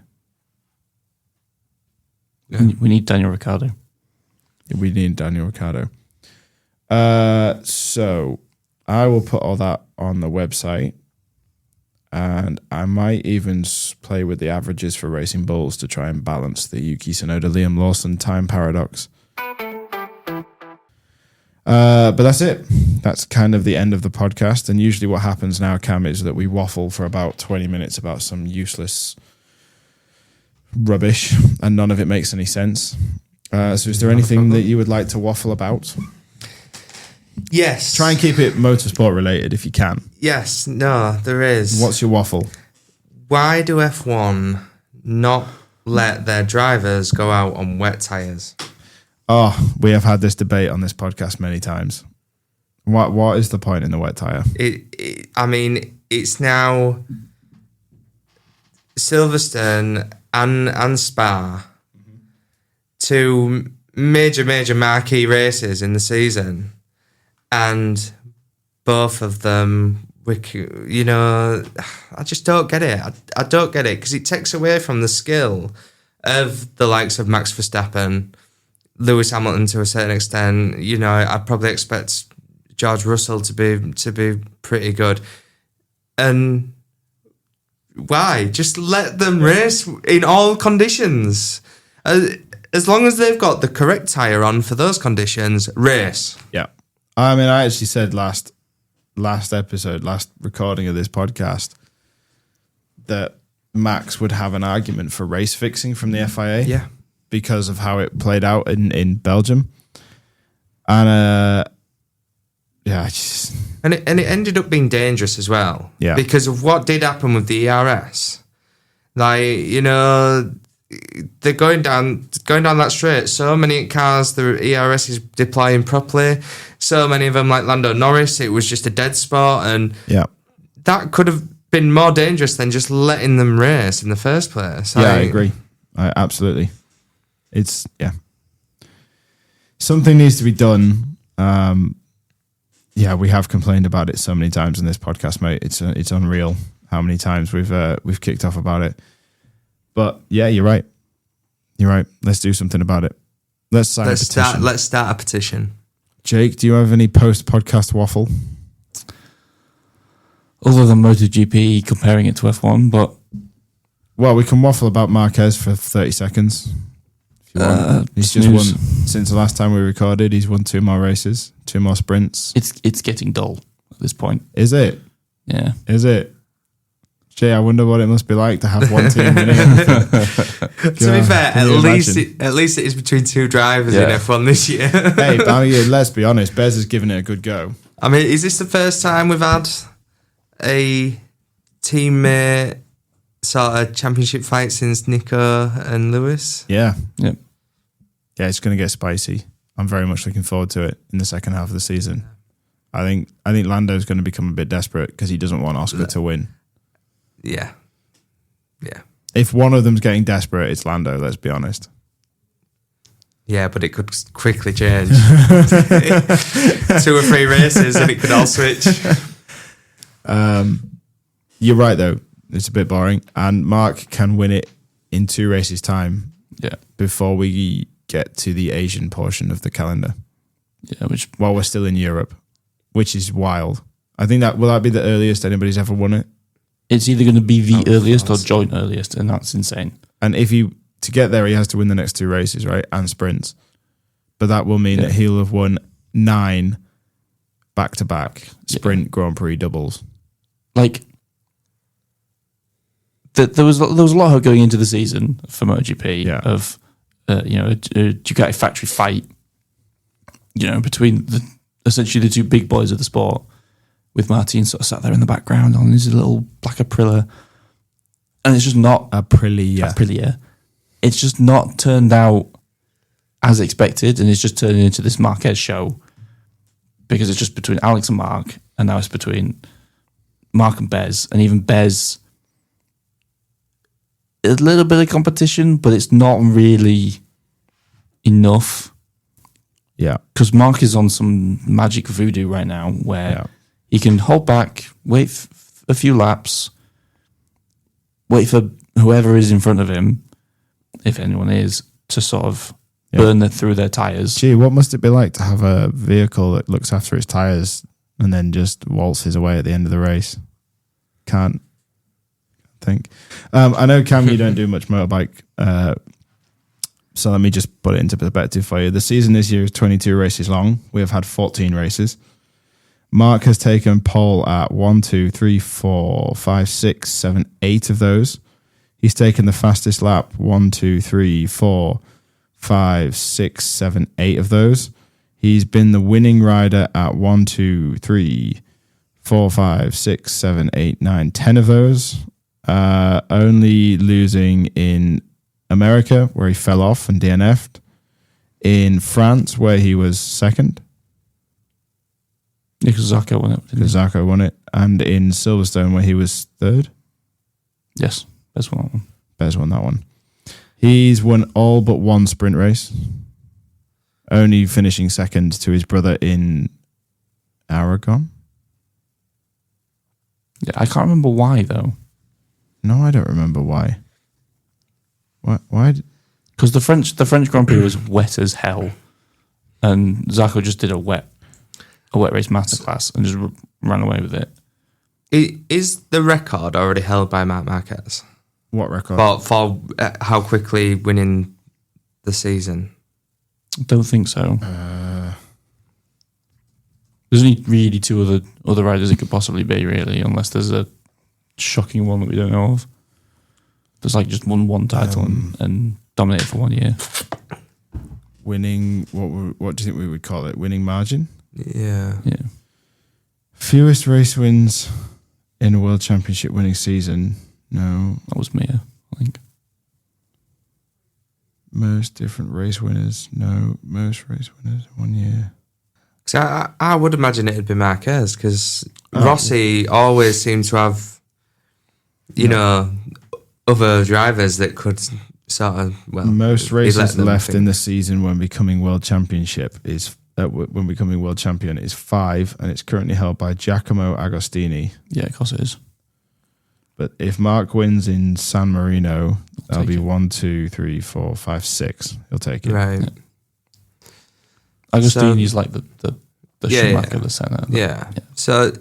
Yeah. We need Daniel Ricciardo. We need Daniel Ricciardo. So I will put all that on the website, and I might even play with the averages for Racing Bulls to try and balance the Yuki Tsunoda, Liam Lawson time paradox. But that's it. That's kind of the end of the podcast. And usually what happens now, Cam, is that we waffle for about 20 minutes about some useless rubbish, and none of it makes any sense. So is there anything that you would like to waffle about? Yes. Try and keep it motorsport related if you can. Yes. No, there is. What's your waffle? Why do F1 not let their drivers go out on wet tyres? Oh, we have had this debate on this podcast many times. What is the point in the wet tyre? I mean, it's now Silverstone and Spa, two major marquee races in the season, and both of them, I just don't get it. I don't get it because it takes away from the skill of the likes of Max Verstappen, Lewis Hamilton to a certain extent. I'd probably expect George Russell to be pretty good. And why? Just let them race in all conditions. As long as they've got the correct tyre on for those conditions, race. Yeah. I mean, I actually said last recording of this podcast, that Max would have an argument for race fixing from the FIA. Yeah. Because of how it played out in Belgium. And And it ended up being dangerous as well. Yeah. Because of what did happen with the ERS. They're going down that straight. So many cars, the ERS is deploying properly. So many of them, like Lando Norris, it was just a dead spot. And that could have been more dangerous than just letting them race in the first place. Yeah, I agree. Absolutely. It's, something needs to be done. We have complained about it so many times in this podcast, mate. It's unreal how many times we've kicked off about it. But yeah, you're right. Let's do something about it. Let's sign a petition. Let's start a petition. Jake, do you have any post-podcast waffle? Other than MotoGP, comparing it to F1, but... Well, we can waffle about Marquez for 30 seconds. If you want. He's just won, since the last time we recorded, he's won 2 more races, 2 more sprints. It's getting dull at this point. Is it? Yeah. Is it? Jay, I wonder what it must be like to have one team winning. To be fair, at least it is between 2 drivers in F1 this year. Hey, but let's be honest, Bez has given it a good go. I mean, is this the first time we've had a teammate sort of championship fight since Nico and Lewis? Yeah. Yep. Yeah, it's going to get spicy. I'm very much looking forward to it in the second half of the season. I think Lando's going to become a bit desperate because he doesn't want Oscar to win. Yeah. If one of them's getting desperate, it's Lando, let's be honest. Yeah, but it could quickly change. 2 or 3 races and it could all switch. You're right, though. It's a bit boring. And Mark can win it in 2 races' time before we get to the Asian portion of the calendar. Yeah, while we're still in Europe, which is wild. I think will that be the earliest anybody's ever won it? It's either going to be the earliest or joint earliest, and that's insane. And to get there, he has to win the next 2 races, right? And sprints. But that will mean that he'll have won 9 back-to-back sprint Grand Prix doubles. Like, there was a lot of going into the season for MotoGP of a Ducati factory fight, between essentially the 2 big boys of the sport, with Martin sort of sat there in the background on his little black Aprilia. And it's just not... Aprilia. It's just not turned out as expected, and it's just turning into this Marquez show because it's just between Alex and Mark, and now it's between Mark and Bez, and even Bez... A little bit of competition, but it's not really enough. Yeah. Because Mark is on some magic voodoo right now where he can hold back, wait a few laps, wait for whoever is in front of him, if anyone is, to sort of burn through their tyres. Gee, what must it be like to have a vehicle that looks after its tyres and then just waltzes away at the end of the race? Can't think. I know, Cam, you don't do much motorbike, so let me just put it into perspective for you. The season this year is 22 races long. We have had 14 races. Mark has taken pole at 1, 2, 3, 4, 5, 6, 7, 8 of those. He's taken the fastest lap 1, 2, 3, 4, 5, 6, 7, 8 of those. He's been the winning rider at 1, 2, 3, 4, 5, 6, 7, 8, 9, 10 of those. Only losing in America, where he fell off and DNF'd. In France, where he was second. Because Zarco won it. Because Zarco won it. And in Silverstone, where he was third. Yes, Bez won that one. Bez won that one. He's won all but one sprint race. Only finishing second to his brother in Aragon. Yeah, I can't remember why, though. No, I don't remember why. Why? Because the French Grand Prix was wet as hell, and Zarco just did a wet race masterclass and just ran away with it. Is the record already held by Marc Marquez? What record? For how quickly winning the season? I don't think so. There's only really two other riders it could possibly be, really, unless there's a shocking one that we don't know of. There's like just won one title and dominated for 1 year. Winning, what do you think we would call it? Winning margin? Yeah. Fewest race wins in a World Championship winning season? No. That was Mia, I think. Most different race winners? No. Most race winners in 1 year? Because I would imagine it'd be Marquez, because Rossi always seemed to have, you know, other drivers that could sort of, most races left in the season when becoming world champion is 5, and it's currently held by Giacomo Agostini. Yeah, of course it is. But if Mark wins in San Marino, that'll be 1, 2, 3, 4, 5, 6. He'll take it. Right. Agostini's like the Schumacher of the Senna. Yeah. So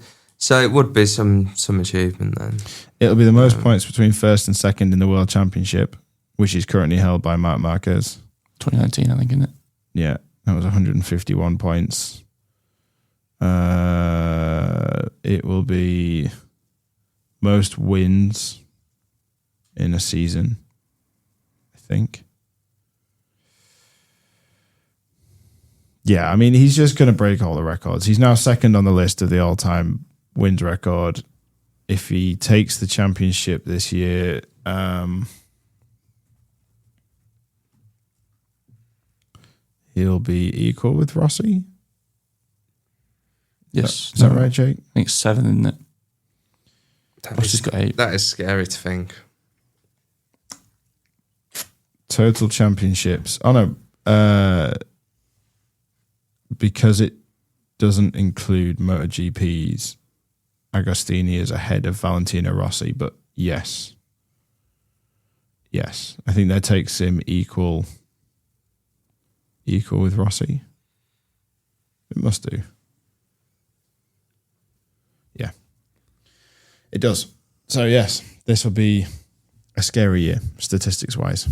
it would be some achievement then. It'll be the most points between first and second in the World Championship, which is currently held by Marc Marquez. 2019, I think, isn't it? Yeah, that was 151 points. It will be most wins in a season, I think. Yeah, I mean, he's just going to break all the records. He's now second on the list of the all-time wins record. If he takes the championship this year, he'll be equal with Rossi. Yes. Is that right, Jake? I think it's 7, isn't it? Rossi's got 8. That is scary to think. Total championships. Oh, no. Because it doesn't include MotoGPs, Agostini is ahead of Valentino Rossi, but yes. Yes. I think that takes him equal with Rossi. It must do. Yeah. It does. So, yes, this will be a scary year, statistics-wise.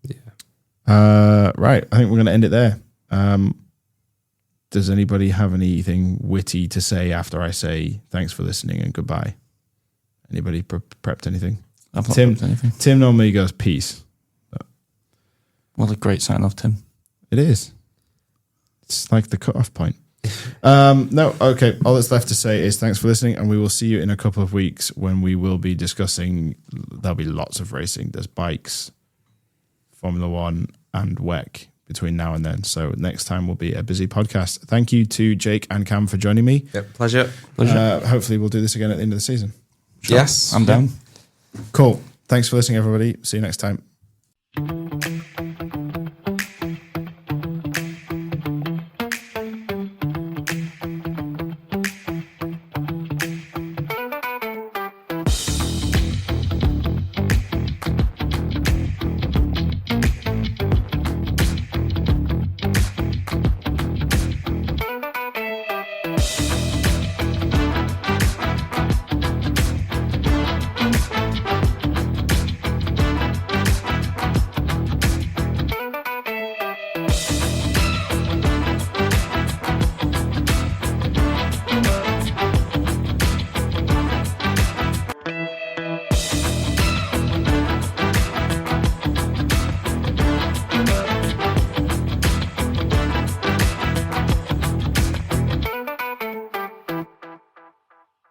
Yeah. Right. I think we're going to end it there. Does anybody have anything witty to say after I say thanks for listening and goodbye? Anybody prepped anything? I've not prepped anything. Tim normally goes peace. What a great sign off, Tim. It is. It's like the cut-off point. No, okay. All that's left to say is thanks for listening, and we will see you in a couple of weeks when we will be discussing, there'll be lots of racing. There's bikes, Formula One, and WEC between now and then. So next time will be a busy podcast. Thank you to Jake and Cam for joining me. Yep, pleasure. Hopefully we'll do this again at the end of the season. Sure. Yes. I'm down. Cool. Thanks for listening, everybody. See you next time.